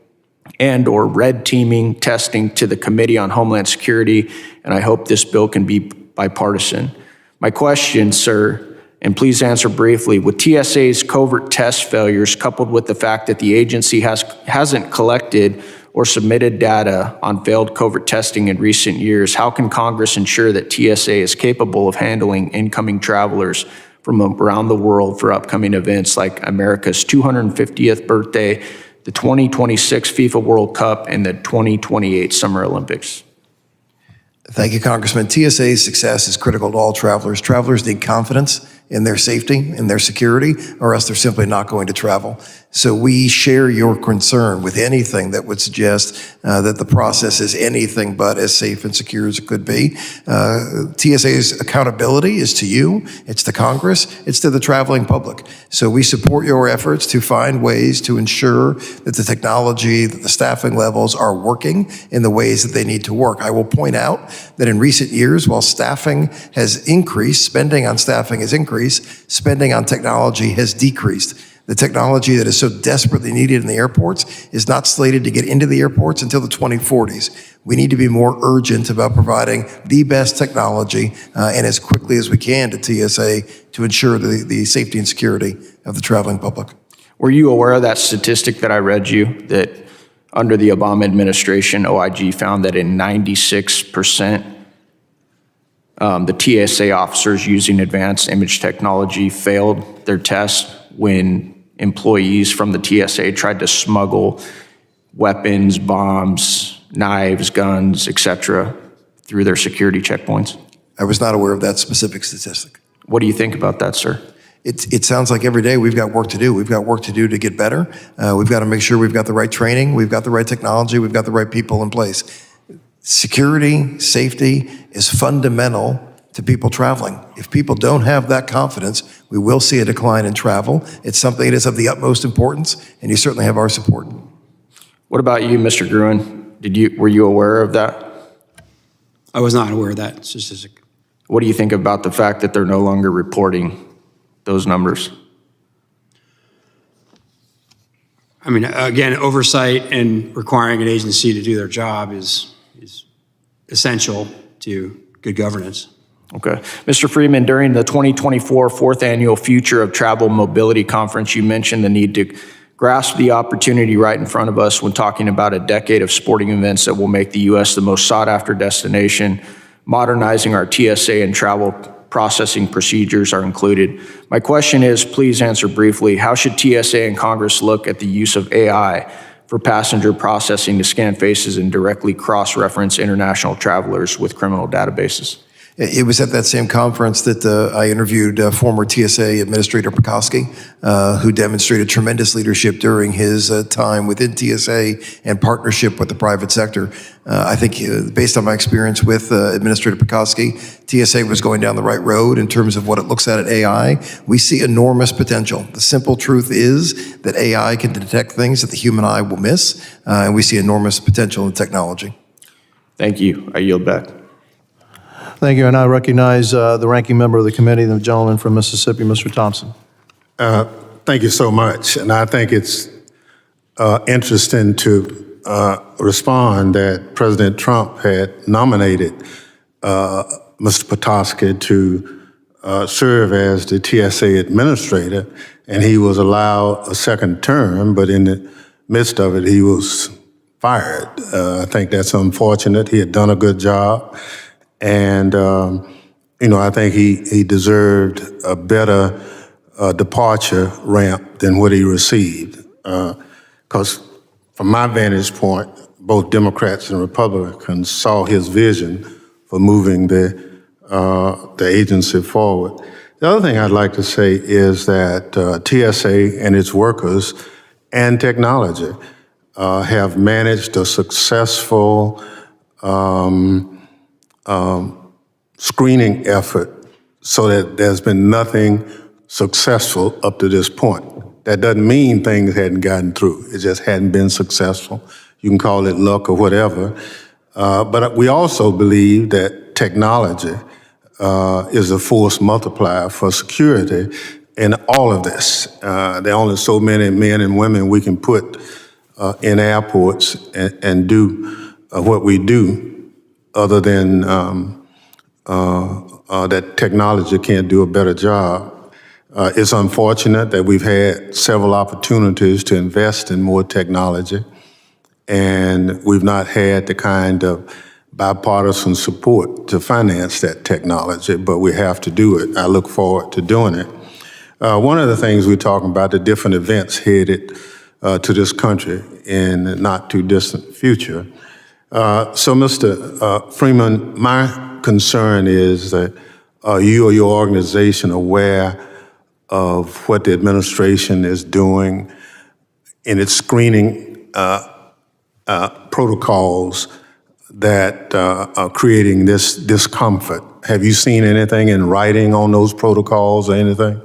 and/or red teaming testing to the Committee on Homeland Security, and I hope this bill can be bipartisan. My question, sir, and please answer briefly, with TSA's covert test failures coupled with the fact that the agency hasn't collected or submitted data on failed covert testing in recent years, how can Congress ensure that TSA is capable of handling incoming travelers from around the world for upcoming events like America's 250th birthday, the 2026 FIFA World Cup, and the 2028 Summer Olympics? Thank you, Congressman. TSA's success is critical to all travelers. Travelers need confidence in their safety, in their security, or else they're simply not going to travel. So we share your concern with anything that would suggest that the process is anything but as safe and secure as it could be. TSA's accountability is to you, it's to Congress, it's to the traveling public. So we support your efforts to find ways to ensure that the technology, that the staffing levels are working in the ways that they need to work. I will point out that in recent years, while staffing has increased, spending on staffing has increased, spending on technology has decreased. The technology that is so desperately needed in the airports is not slated to get into the airports until the 2040s. We need to be more urgent about providing the best technology and as quickly as we can to TSA to ensure the safety and security of the traveling public. Were you aware of that statistic that I read you, that under the Obama administration, OIG found that in 96%, the TSA officers using advanced image technology failed their test when employees from the TSA tried to smuggle weapons, bombs, knives, guns, etc., through their security checkpoints? I was not aware of that specific statistic. What do you think about that, sir? It sounds like every day we've got work to do. We've got work to do to get better. We've got to make sure we've got the right training, we've got the right technology, we've got the right people in place. Security, safety is fundamental to people traveling. If people don't have that confidence, we will see a decline in travel. It's something that is of the utmost importance, and you certainly have our support. What about you, Mr. Gruen? Were you aware of that? I was not aware of that statistic. What do you think about the fact that they're no longer reporting those numbers? I mean, again, oversight and requiring an agency to do their job is essential to good governance. Okay. Mr. Freeman, during the 2024 fourth annual Future of Travel Mobility Conference, you mentioned the need to grasp the opportunity right in front of us when talking about a decade of sporting events that will make the U.S. the most sought-after destination. Modernizing our TSA and travel processing procedures are included. My question is, please answer briefly, how should TSA and Congress look at the use of AI for passenger processing to scan faces and directly cross-reference international travelers with criminal databases? It was at that same conference that I interviewed former TSA Administrator Pekoski, who demonstrated tremendous leadership during his time within TSA and partnership with the private sector. I think based on my experience with Administrator Pekoski, TSA was going down the right road in terms of what it looks at AI. We see enormous potential. The simple truth is that AI can detect things that the human eye will miss, and we see enormous potential in technology. Thank you. I yield back. Thank you, and I recognize the ranking member of the committee, the gentleman from Mississippi, Mr. Thompson. Thank you so much. And I think it's interesting to respond that President Trump had nominated Mr. Pekoski to serve as the TSA administrator, and he was allowed a second term, but in the midst of it, he was fired. I think that's unfortunate. He had done a good job. And, I think he deserved a better departure ramp than what he received. Because from my vantage point, both Democrats and Republicans saw his vision for moving the agency forward. The other thing I'd like to say is that TSA and its workers and technology have managed a successful screening effort so that there's been nothing successful up to this point. That doesn't mean things hadn't gotten through. It just hadn't been successful. You can call it luck or whatever. But we also believe that technology is a force multiplier for security in all of this. There are only so many men and women we can put in airports and do what we do, other than that technology can't do a better job. It's unfortunate that we've had several opportunities to invest in more technology, and we've not had the kind of bipartisan support to finance that technology, but we have to do it. I look forward to doing it. One of the things we're talking about, the different events headed to this country in the not too distant future. So Mr. Freeman, my concern is that you or your organization aware of what the administration is doing in its screening protocols that are creating this discomfort? Have you seen anything in writing on those protocols or anything?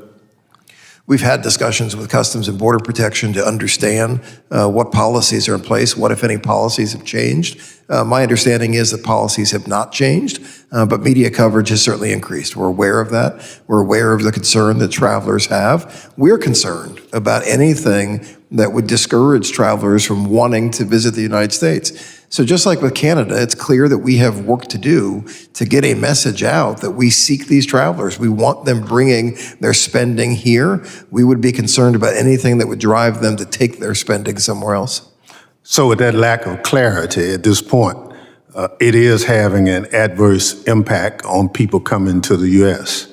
We've had discussions with Customs and Border Protection to understand what policies are in place, what, if any, policies have changed. My understanding is that policies have not changed, but media coverage has certainly increased. We're aware of that. We're aware of the concern that travelers have. We're concerned about anything that would discourage travelers from wanting to visit the United States. So just like with Canada, it's clear that we have work to do to get a message out that we seek these travelers. We want them bringing their spending here. We would be concerned about anything that would drive them to take their spending somewhere else. So with that lack of clarity at this point, it is having an adverse impact on people coming to the U.S.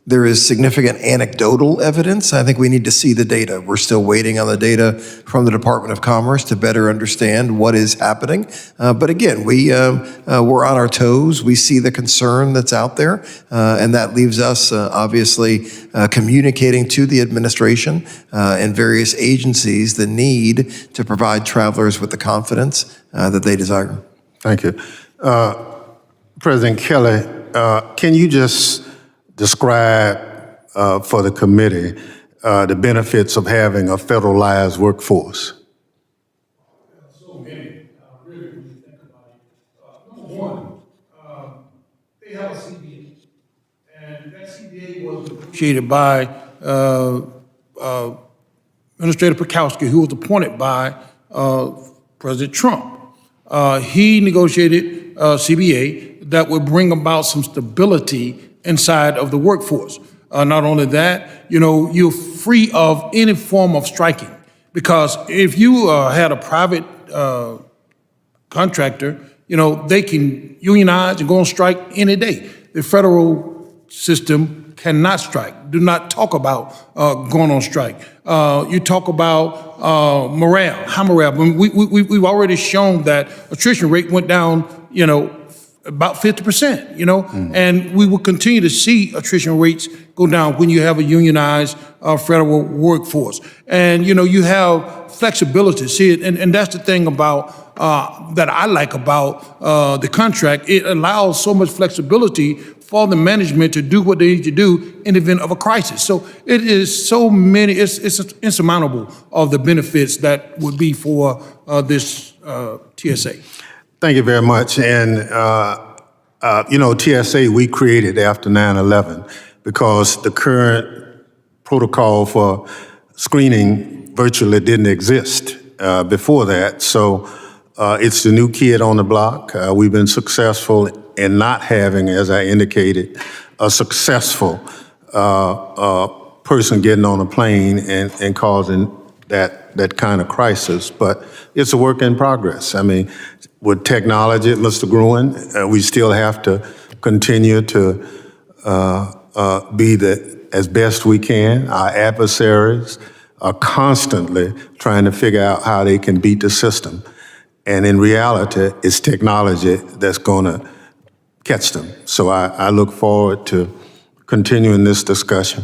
There is significant anecdotal evidence. I think we need to see the data. We're still waiting on the data from the Department of Commerce to better understand what is happening. But again, we're on our toes. We see the concern that's out there, and that leaves us obviously communicating to the administration and various agencies the need to provide travelers with the confidence that they desire. Thank you. President Kelley, can you just describe for the committee the benefits of having a federalized workforce? So many, really, when you think about it. Number one, they have a CBA, and that CBA was negotiated by Administrator Purkowski, who was appointed by President Trump. He negotiated a CBA that would bring about some stability inside of the workforce. Not only that, you're free of any form of striking, because if you had a private contractor, they can unionize and go on strike any day. The federal system cannot strike. Do not talk about going on strike. You talk about morale, high morale. We've already shown that attrition rate went down, about 50%, and we will continue to see attrition rates go down when you have a unionized federal workforce. And, you have flexibility. See, and that's the thing about, that I like about the contract. It allows so much flexibility for the management to do what they need to do in the event of a crisis. So it is so many, it's insurmountable of the benefits that would be for this TSA. Thank you very much. And, TSA we created after 9/11 because the current protocol for screening virtually didn't exist before that. So it's the new kid on the block. We've been successful in not having, as I indicated, a successful person getting on a plane and causing that kind of crisis, but it's a work in progress. I mean, with technology, Mr. Gruen, we still have to continue to be as best we can. Our adversaries are constantly trying to figure out how they can beat the system. And in reality, it's technology that's going to catch them. So I look forward to continuing this discussion.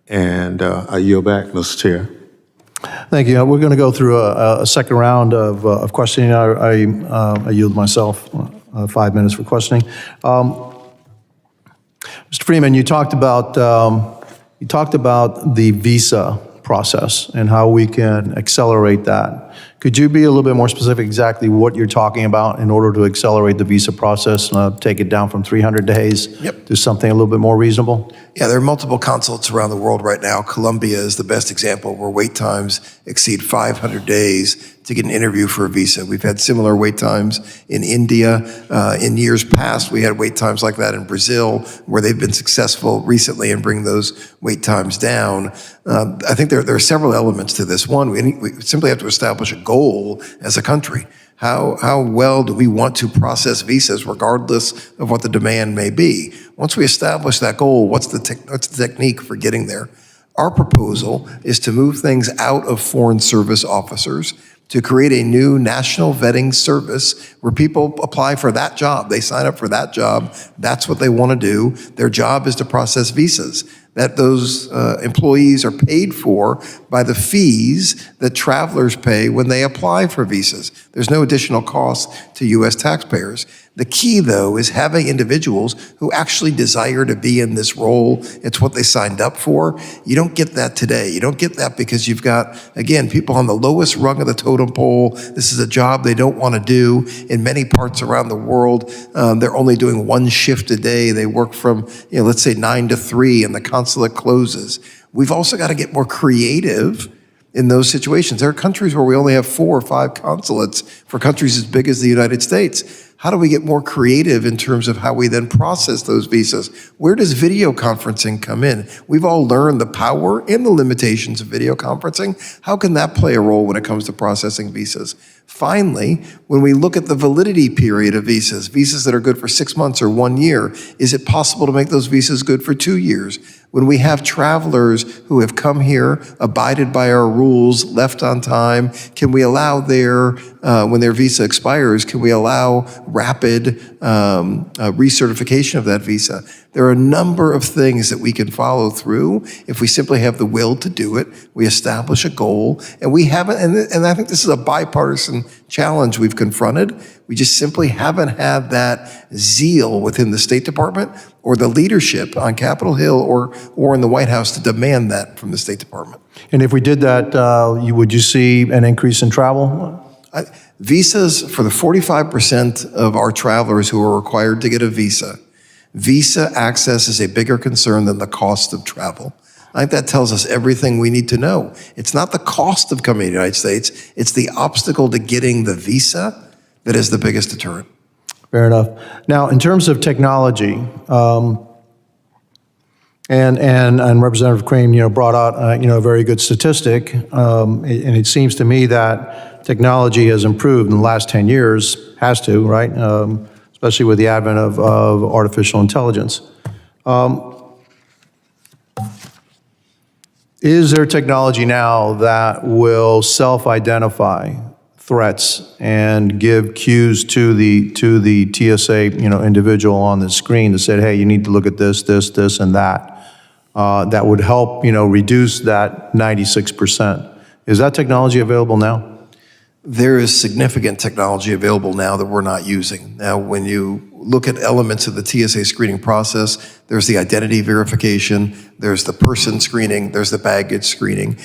And I yield back, Mr. Chair. Thank you. We're going to go through a second round of questioning. I yield myself 5 minutes for questioning. Mr. Freeman, you talked about the visa process and how we can accelerate that. Could you be a little bit more specific exactly what you're talking about in order to accelerate the visa process, take it down from 300 days to something a little bit more reasonable? Yeah, there are multiple consulates around the world right now. Colombia is the best example where wait times exceed 500 days to get an interview for a visa. We've had similar wait times in India. In years past, we had wait times like that in Brazil, where they've been successful recently in bringing those wait times down. I think there are several elements to this. One, we simply have to establish a goal as a country. How well do we want to process visas regardless of what the demand may be? Once we establish that goal, what's the technique for getting there? Our proposal is to move things out of foreign service officers to create a new national vetting service where people apply for that job. They sign up for that job. That's what they want to do. Their job is to process visas. That those employees are paid for by the fees that travelers pay when they apply for visas. There's no additional cost to U.S. taxpayers. The key, though, is having individuals who actually desire to be in this role. It's what they signed up for. You don't get that today. You don't get that because you've got, again, people on the lowest rung of the totem pole. This is a job they don't want to do. In many parts around the world, they're only doing one shift a day. They work from, let's say 9 to 3, and the consulate closes. We've also got to get more creative in those situations. There are countries where we only have 4 or 5 consulates for countries as big as the United States. How do we get more creative in terms of how we then process those visas? Where does video conferencing come in? We've all learned the power and the limitations of video conferencing. How can that play a role when it comes to processing visas? Finally, when we look at the validity period of visas that are good for 6 months or 1 year, is it possible to make those visas good for 2 years? When we have travelers who have come here, abided by our rules, left on time, can we allow when their visa expires, can we allow rapid recertification of that visa? There are a number of things that we can follow through if we simply have the will to do it. We establish a goal, and we haven't, and I think this is a bipartisan challenge we've confronted. We just simply haven't had that zeal within the State Department or the leadership on Capitol Hill or in the White House to demand that from the State Department. And if we did that, would you see an increase in travel? Visas for the 45% of our travelers who are required to get a visa access is a bigger concern than the cost of travel. I think that tells us everything we need to know. It's not the cost of coming to the United States, it's the obstacle to getting the visa that is the biggest deterrent. Fair enough. Now, in terms of technology, and Representative Gruen, brought out, a very good statistic, and it seems to me that technology has improved in the last 10 years, has to, right? Especially with the advent of artificial intelligence. Is there technology now that will self-identify threats and give cues to the TSA, individual on the screen that said, hey, you need to look at this, and that. That would help, reduce that 96%. Is that technology available now? There is significant technology available now that we're not using. Now, when you look at elements of the TSA screening process, there's the identity verification, there's the person screening, there's the baggage screening.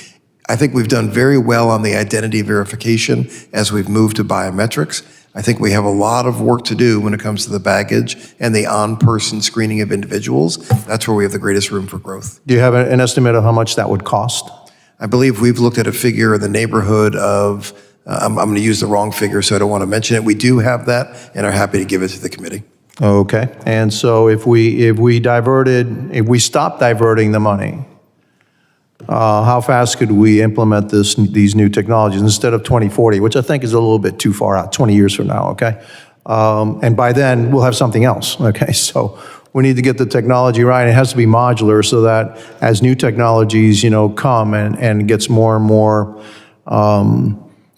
I think we've done very well on the identity verification as we've moved to biometrics. I think we have a lot of work to do when it comes to the baggage and the on-person screening of individuals. That's where we have the greatest room for growth. Do you have an estimate of how much that would cost? I believe we've looked at a figure in the neighborhood of, I'm going to use the wrong figure, so I don't want to mention it. We do have that and are happy to give it to the committee. Okay. And so if we stopped diverting the money, how fast could we implement these new technologies instead of 2040, which I think is a little bit too far out, 20 years from now, okay? And by then, we'll have something else, okay? So we need to get the technology right. It has to be modular so that as new technologies, come and gets more and more,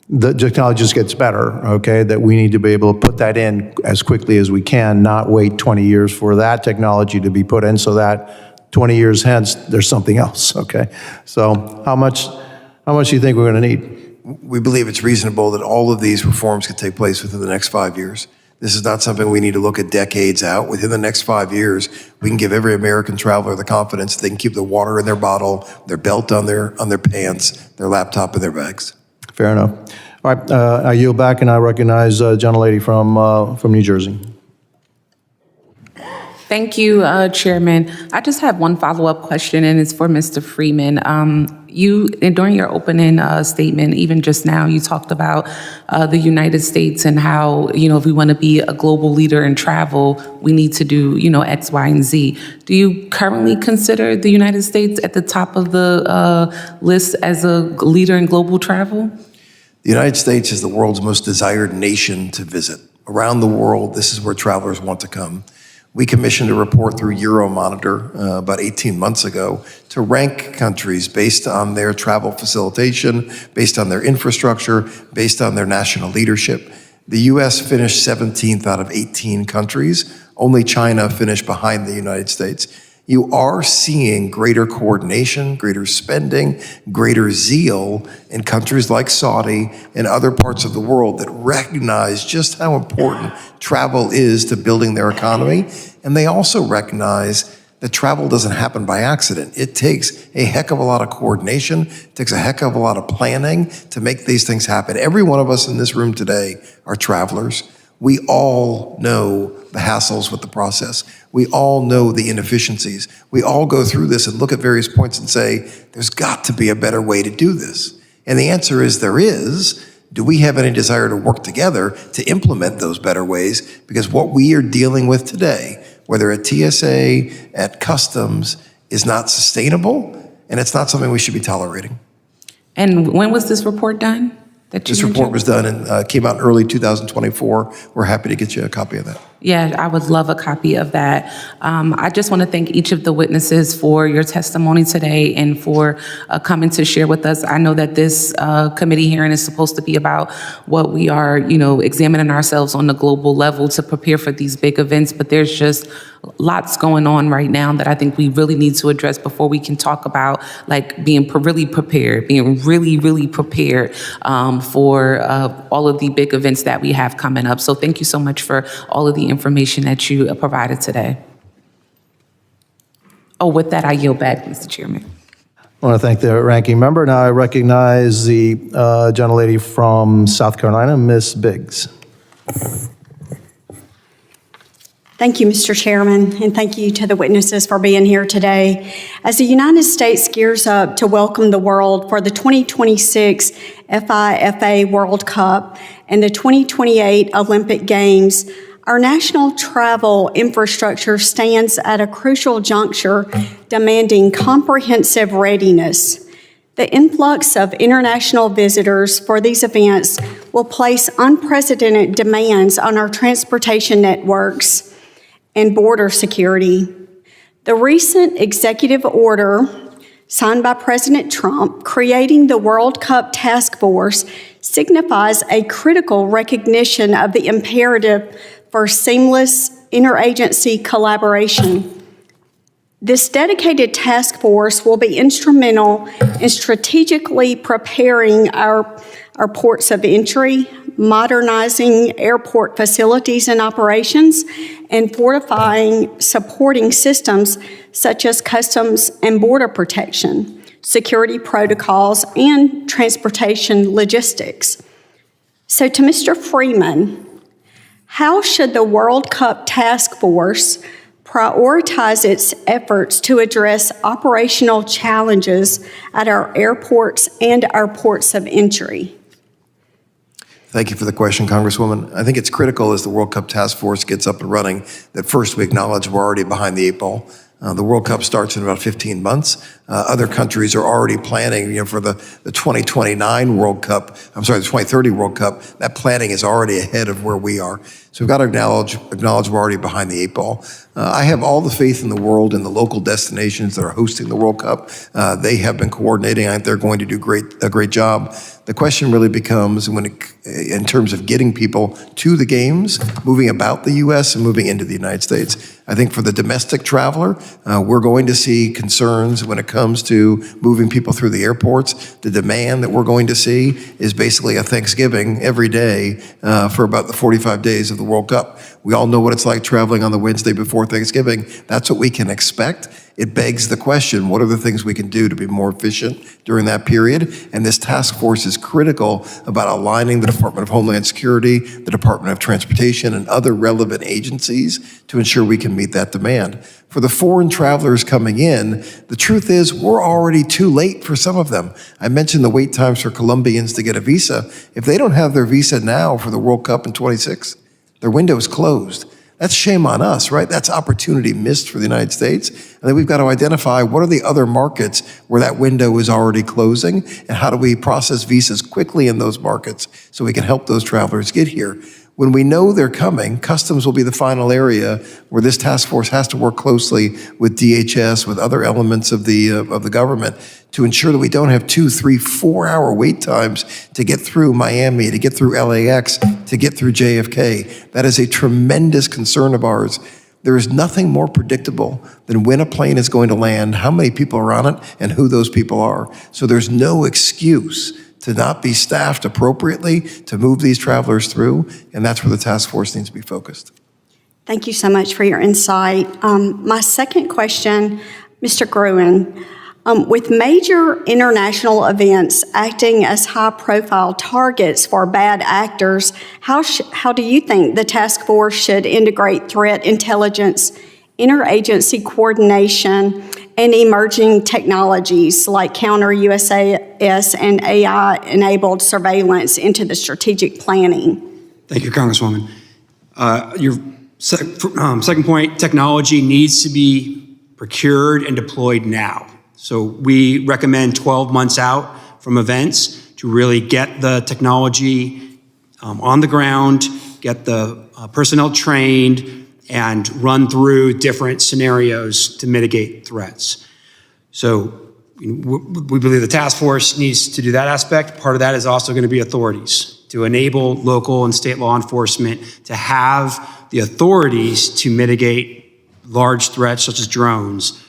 the technology just gets better, okay? That we need to be able to put that in as quickly as we can, not wait 20 years for that technology to be put in so that 20 years hence, there's something else, okay? So how much do you think we're going to need? We believe it's reasonable that all of these reforms could take place within the next 5 years. This is not something we need to look at decades out. Within the next 5 years, we can give every American traveler the confidence that they can keep the water in their bottle, their belt on their pants, their laptop in their bags. Fair enough. All right, I yield back, and I recognize gentlelady from New Jersey. Thank you, Chairman. I just have one follow-up question, and it's for Mr. Freeman. During your opening statement, even just now, you talked about the United States and how, if we want to be a global leader in travel, we need to do, X, Y, and Z. Do you currently consider the United States at the top of the list as a leader in global travel? The United States is the world's most desired nation to visit. Around the world, this is where travelers want to come. We commissioned a report through Euromonitor about 18 months ago to rank countries based on their travel facilitation, based on their infrastructure, based on their national leadership. The U.S. finished 17th out of 18 countries. Only China finished behind the United States. You are seeing greater coordination, greater spending, greater zeal in countries like Saudi and other parts of the world that recognize just how important travel is to building their economy. And they also recognize that travel doesn't happen by accident. It takes a heck of a lot of coordination, it takes a heck of a lot of planning to make these things happen. Every one of us in this room today are travelers. We all know the hassles with the process. We all know the inefficiencies. We all go through this and look at various points and say, there's got to be a better way to do this. And the answer is there is. Do we have any desire to work together to implement those better ways? Because what we are dealing with today, whether at TSA, at customs, is not sustainable, and it's not something we should be tolerating. And when was this report done? This report was done and came out in early 2024. We're happy to get you a copy of that. Yeah, I would love a copy of that. I just want to thank each of the witnesses for your testimony today and for coming to share with us. I know that this committee hearing is supposed to be about what we are, examining ourselves on the global level to prepare for these big events, but there's just lots going on right now that I think we really need to address before we can talk about being really prepared, being really, really prepared for all of the big events that we have coming up. So thank you so much for all of the information that you provided today. Oh, with that, I yield back, Mr. Chairman. I want to thank the ranking member. Now I recognize the gentlelady from South Carolina, Ms. Biggs. Thank you, Mr. Chairman, and thank you to the witnesses for being here today. As the United States gears up to welcome the world for the 2026 FIFA World Cup and the 2028 Olympic Games, our national travel infrastructure stands at a crucial juncture demanding comprehensive readiness. The influx of international visitors for these events will place unprecedented demands on our transportation networks and border security. The recent executive order signed by President Trump creating the World Cup Task Force signifies a critical recognition of the imperative for seamless interagency collaboration. This dedicated task force will be instrumental in strategically preparing our ports of entry, modernizing airport facilities and operations, and fortifying supporting systems such as customs and border protection, security protocols, and transportation logistics. So to Mr. Freeman, how should the World Cup Task Force prioritize its efforts to address operational challenges at our airports and our ports of entry? Thank you for the question, Congresswoman. I think it's critical as the World Cup Task Force gets up and running that first we acknowledge we're already behind the eight ball. The World Cup starts in about 15 months. Other countries are already planning, for the 2029 World Cup, the 2030 World Cup. That planning is already ahead of where we are. So we've got to acknowledge we're already behind the 8 ball. I have all the faith in the world in the local destinations that are hosting the World Cup. They have been coordinating. I think they're going to do a great job. The question really becomes in terms of getting people to the games, moving about the U.S. and moving into the United States. I think for the domestic traveler, we're going to see concerns when it comes to moving people through the airports. The demand that we're going to see is basically a Thanksgiving every day for about the 45 days of the World Cup. We all know what it's like traveling on the Wednesday before Thanksgiving. That's what we can expect. It begs the question, what are the things we can do to be more efficient during that period? And this task force is critical about aligning the Department of Homeland Security, the Department of Transportation, and other relevant agencies to ensure we can meet that demand. For the foreign travelers coming in, the truth is we're already too late for some of them. I mentioned the wait times for Colombians to get a visa. If they don't have their visa now for the World Cup in 26, their window is closed. That's shame on us, right? That's opportunity missed for the United States. And then we've got to identify what are the other markets where that window is already closing, and how do we process visas quickly in those markets so we can help those travelers get here. When we know they're coming, customs will be the final area where this task force has to work closely with DHS, with other elements of the government to ensure that we don't have 2, 3, 4-hour wait times to get through Miami, to get through LAX, to get through JFK. That is a tremendous concern of ours. There is nothing more predictable than when a plane is going to land, how many people are on it, and who those people are. So there's no excuse to not be staffed appropriately to move these travelers through, and that's where the task force needs to be focused. Thank you so much for your insight. My second question, Mr. Gruen, with major international events acting as high-profile targets for bad actors, how do you think the task force should integrate threat intelligence, interagency coordination, and emerging technologies like counter-USAS and AI-enabled surveillance into the strategic planning? Thank you, Congresswoman. Your second point, technology needs to be procured and deployed now. So we recommend 12 months out from events to really get the technology on the ground, get the personnel trained, and run through different scenarios to mitigate threats. So we believe the task force needs to do that aspect. Part of that is also going to be authorities to enable local and state law enforcement to have the authorities to mitigate large threats such as drones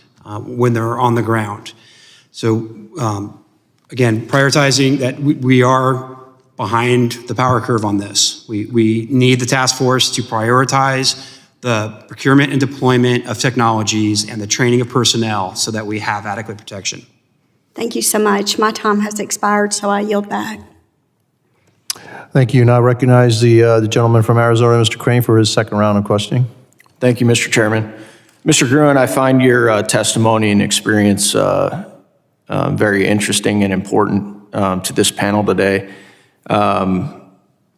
when they're on the ground. So again, prioritizing that we are behind the power curve on this. We need the task force to prioritize the procurement and deployment of technologies and the training of personnel so that we have adequate protection. Thank you so much. My time has expired, so I yield back. Thank you. Now I recognize the gentleman from Arizona, Mr. Crane, for his second round of questioning. Thank you, Mr. Chairman. Mr. Gruen, I find your testimony and experience very interesting and important to this panel today.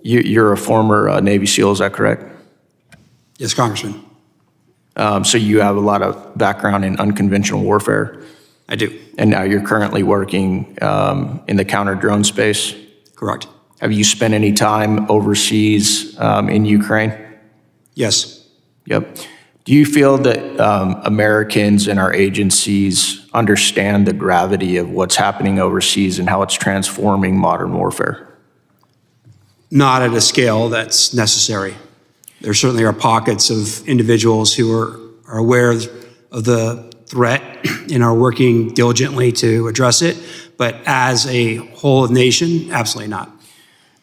You're a former Navy SEAL, is that correct? Yes, Congressman. So you have a lot of background in unconventional warfare. I do. And now you're currently working in the counter-drone space? Correct. Have you spent any time overseas in Ukraine? Yes. Yep. Do you feel that Americans and our agencies understand the gravity of what's happening overseas and how it's transforming modern warfare? Not at a scale that's necessary. There certainly are pockets of individuals who are aware of the threat and are working diligently to address it, but as a whole of nation, absolutely not.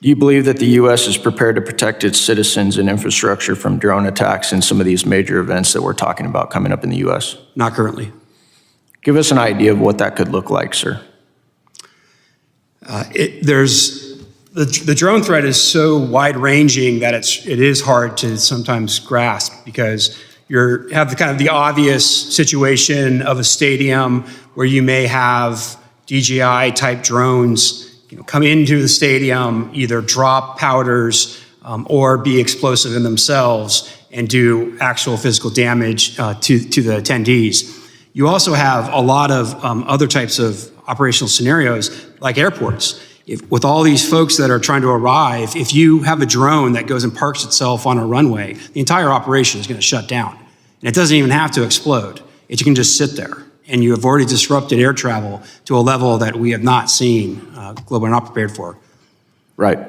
Do you believe that the U.S. is prepared to protect its citizens and infrastructure from drone attacks in some of these major events that we're talking about coming up in the U.S.? Not currently. Give us an idea of what that could look like, sir. The drone threat is so wide-ranging that it is hard to sometimes grasp, because you have the obvious situation of a stadium where you may have DJI-type drones come into the stadium, either drop powders or be explosive in themselves and do actual physical damage to the attendees. You also have a lot of other types of operational scenarios, like airports. With all these folks that are trying to arrive, if you have a drone that goes and parks itself on a runway, the entire operation is going to shut down. And it doesn't even have to explode. It can just sit there. And you have already disrupted air travel to a level that we have not seen, globally not prepared for. Right.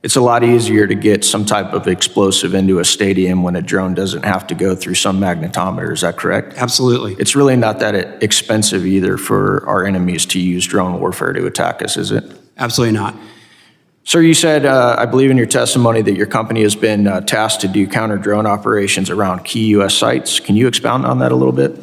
It's a lot easier to get some type of explosive into a stadium when a drone doesn't have to go through some magnetometer. Is that correct? Absolutely. It's really not that expensive either for our enemies to use drone warfare to attack us, is it? Absolutely not. Sir, you said, I believe in your testimony, that your company has been tasked to do counter-drone operations around key U.S. sites. Can you expound on that a little bit?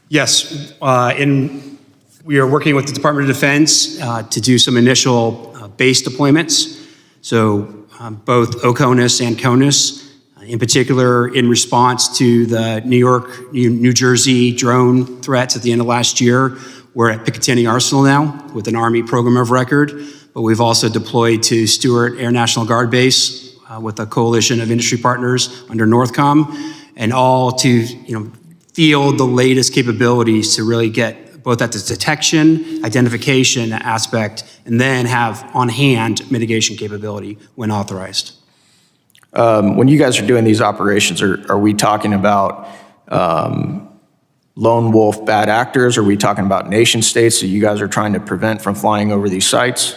Yes. We are working with the Department of Defense to do some initial base deployments. So both OCONUS and CONUS, in particular in response to the New Jersey drone threats at the end of last year. We're at Picatinny Arsenal now with an Army program of record, but we've also deployed to Stewart Air National Guard Base with a coalition of industry partners under NORTHCOM, and all to field the latest capabilities to really get both at the detection, identification aspect, and then have on-hand mitigation capability when authorized. When you guys are doing these operations, are we talking about lone wolf bad actors? Are we talking about nation states that you guys are trying to prevent from flying over these sites?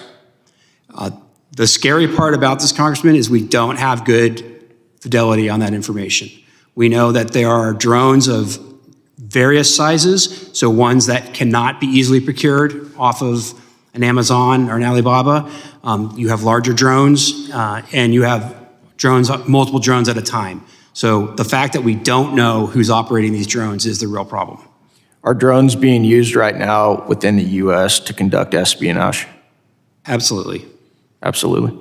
The scary part about this, Congressman, is we don't have good fidelity on that information. We know that there are drones of various sizes, so ones that cannot be easily procured off of an Amazon or an Alibaba. You have larger drones, and you have multiple drones at a time. So the fact that we don't know who's operating these drones is the real problem. Are drones being used right now within the U.S. to conduct espionage? Absolutely. Absolutely.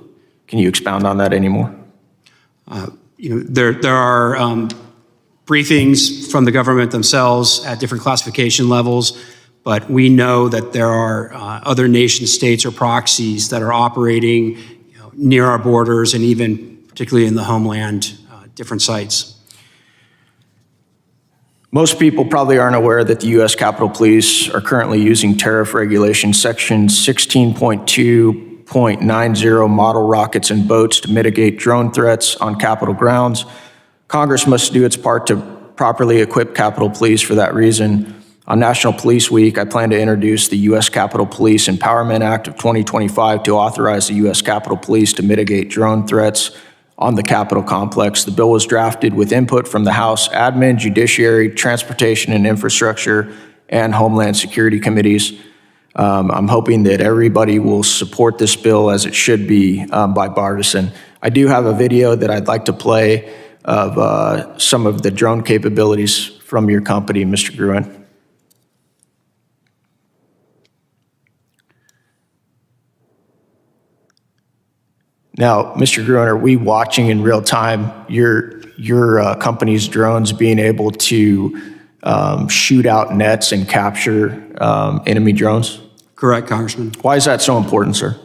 Can you expound on that anymore? There are briefings from the government themselves at different classification levels, but we know that there are other nation states or proxies that are operating near our borders and even particularly in the Homeland, different sites. Most people probably aren't aware that the U.S. Capitol Police are currently using Tariff Regulation Section 16.2.90 model rockets and boats to mitigate drone threats on Capitol grounds. Congress must do its part to properly equip Capitol Police for that reason. On National Police Week, I plan to introduce the U.S. Capitol Police Empowerment Act of 2025 to authorize the U.S. Capitol Police to mitigate drone threats on the Capitol complex. The bill was drafted with input from the House Admin, Judiciary, Transportation and Infrastructure, and Homeland Security committees. I'm hoping that everybody will support this bill as it should be bipartisan. I do have a video that I'd like to play of some of the drone capabilities from your company, Mr. Gruen. Now, Mr. Gruen, are we watching in real time your company's drones being able to shoot out nets and capture enemy drones? Correct, Congressman. Why is that so important, sir?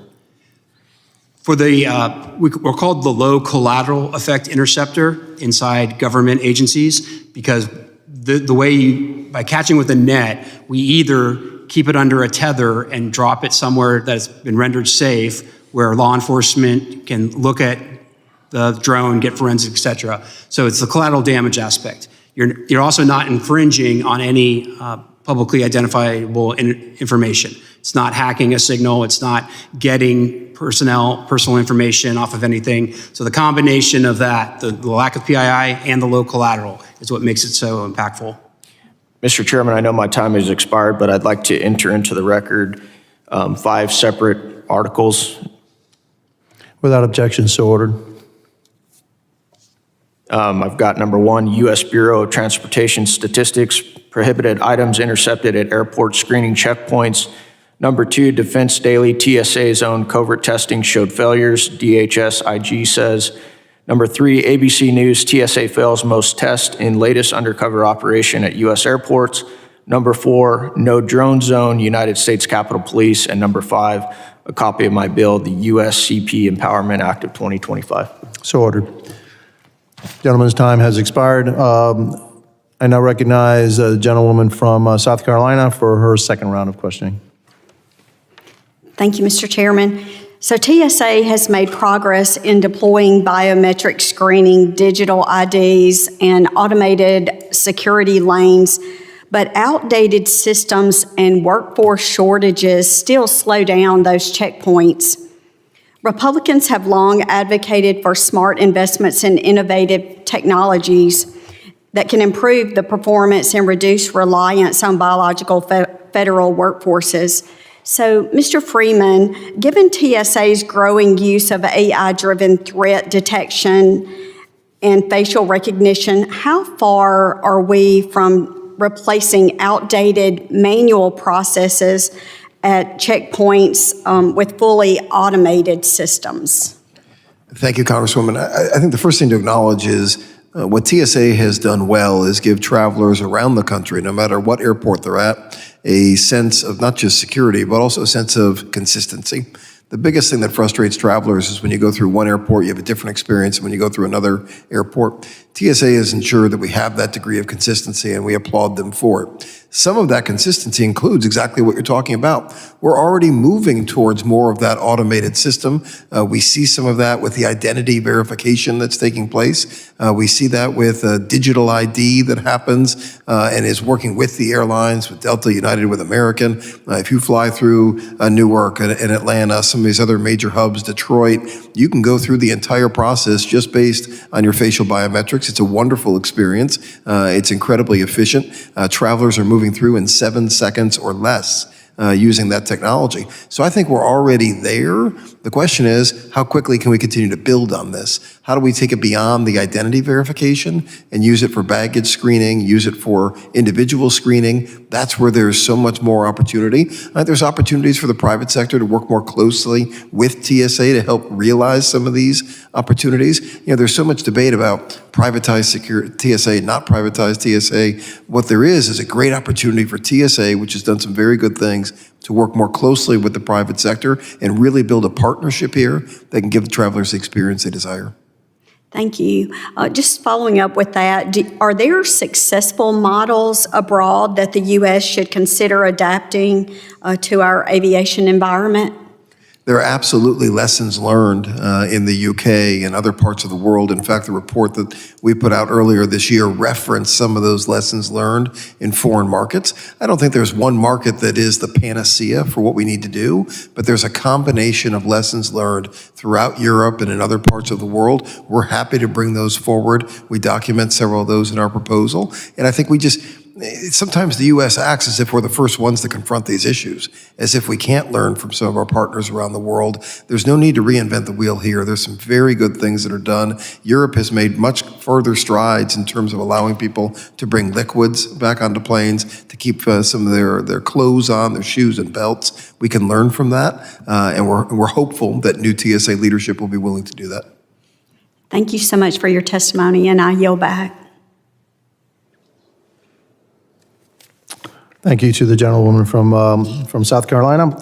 For we're called the low collateral effect interceptor inside government agencies, because the way by catching with a net, we either keep it under a tether and drop it somewhere that's been rendered safe, where law enforcement can look at the drone, get forensics, et cetera. So it's the collateral damage aspect. You're also not infringing on any publicly identifiable information. It's not hacking a signal. It's not getting personal information off of anything. So the combination of that, the lack of PII and the low collateral, is what makes it so impactful. Mr. Chairman, I know my time has expired, but I'd like to enter into the record 5 separate articles. Without objection, so ordered. I've got number 1, U.S. Bureau of Transportation Statistics, prohibited items intercepted at airport screening checkpoints. Number 2, Defense Daily, TSA zone covert testing showed failures, DHS IG says. Number 3, ABC News, TSA fails most test in latest undercover operation at U.S. airports. Number 4, no drone zone, United States Capitol Police. And number 5, a copy of my bill, the USCP Empowerment Act of 2025. So ordered. Gentleman's time has expired. I now recognize the gentlewoman from South Carolina for her second round of questioning. Thank you, Mr. Chairman. So TSA has made progress in deploying biometric screening, digital IDs, and automated security lanes, but outdated systems and workforce shortages still slow down those checkpoints. Republicans have long advocated for smart investments in innovative technologies that can improve the performance and reduce reliance on biological federal workforces. So, Mr. Freeman, given TSA's growing use of AI-driven threat detection and facial recognition, how far are we from replacing outdated manual processes at checkpoints with fully automated systems? Thank you, Congresswoman. I think the first thing to acknowledge is what TSA has done well is give travelers around the country, no matter what airport they're at, a sense of not just security, but also a sense of consistency. The biggest thing that frustrates travelers is when you go through one airport, you have a different experience than when you go through another airport. TSA has ensured that we have that degree of consistency, and we applaud them for it. Some of that consistency includes exactly what you're talking about. We're already moving towards more of that automated system. We see some of that with the identity verification that's taking place. We see that with digital ID that happens and is working with the airlines, with Delta, United, with American. If you fly through Newark and Atlanta, some of these other major hubs, Detroit, you can go through the entire process just based on your facial biometrics. It's a wonderful experience. It's incredibly efficient. Travelers are moving through in 7 seconds or less using that technology. So I think we're already there. The question is, how quickly can we continue to build on this? How do we take it beyond the identity verification and use it for baggage screening, use it for individual screening? That's where there's so much more opportunity. There's opportunities for the private sector to work more closely with TSA to help realize some of these opportunities. You know, there's so much debate about privatized TSA, not privatized TSA. What there is a great opportunity for TSA, which has done some very good things, to work more closely with the private sector and really build a partnership here that can give the travelers the experience they desire. Thank you. Just following up with that, are there successful models abroad that the U.S. should consider adapting to our aviation environment? There are absolutely lessons learned in the UK and other parts of the world. In fact, the report that we put out earlier this year referenced some of those lessons learned in foreign markets. I don't think there's one market that is the panacea for what we need to do, but there's a combination of lessons learned throughout Europe and in other parts of the world. We're happy to bring those forward. We document several of those in our proposal. And I think sometimes the U.S. acts as if we're the first ones to confront these issues, as if we can't learn from some of our partners around the world. There's no need to reinvent the wheel here. There's some very good things that are done. Europe has made much further strides in terms of allowing people to bring liquids back onto planes, to keep some of their clothes on, their shoes and belts. We can learn from that, and we're hopeful that new TSA leadership will be willing to do that. Thank you so much for your testimony, and I yield back. Thank you to the gentlewoman from South Carolina.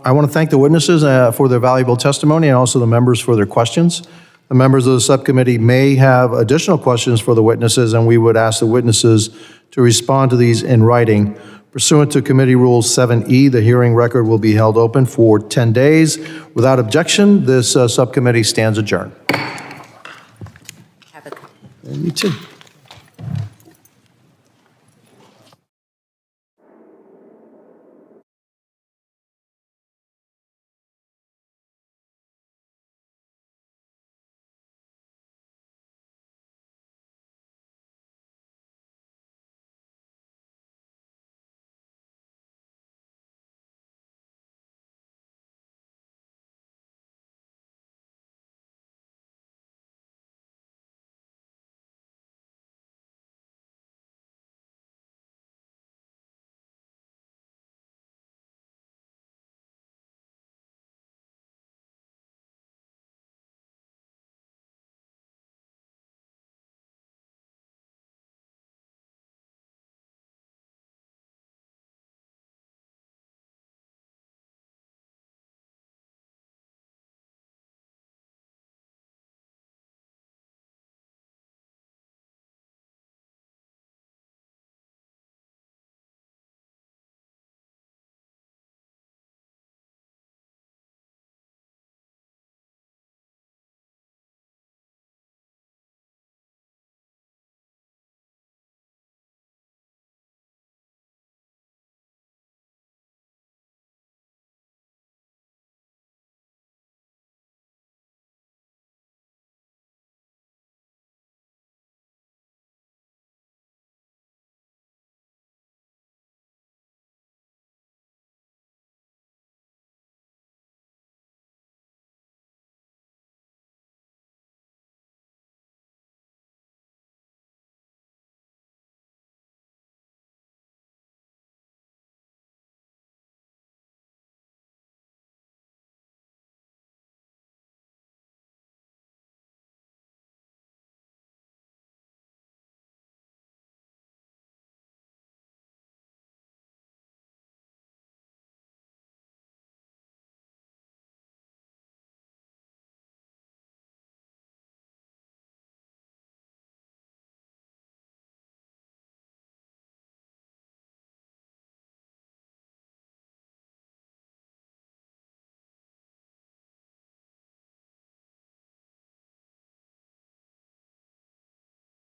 I want to thank the witnesses for their valuable testimony and also the members for their questions. The members of the subcommittee may have additional questions for the witnesses, and we would ask the witnesses to respond to these in writing. Pursuant to Committee Rule 7E, the hearing record will be held open for 10 days. Without objection, this subcommittee stands adjourned. Have a good And you too.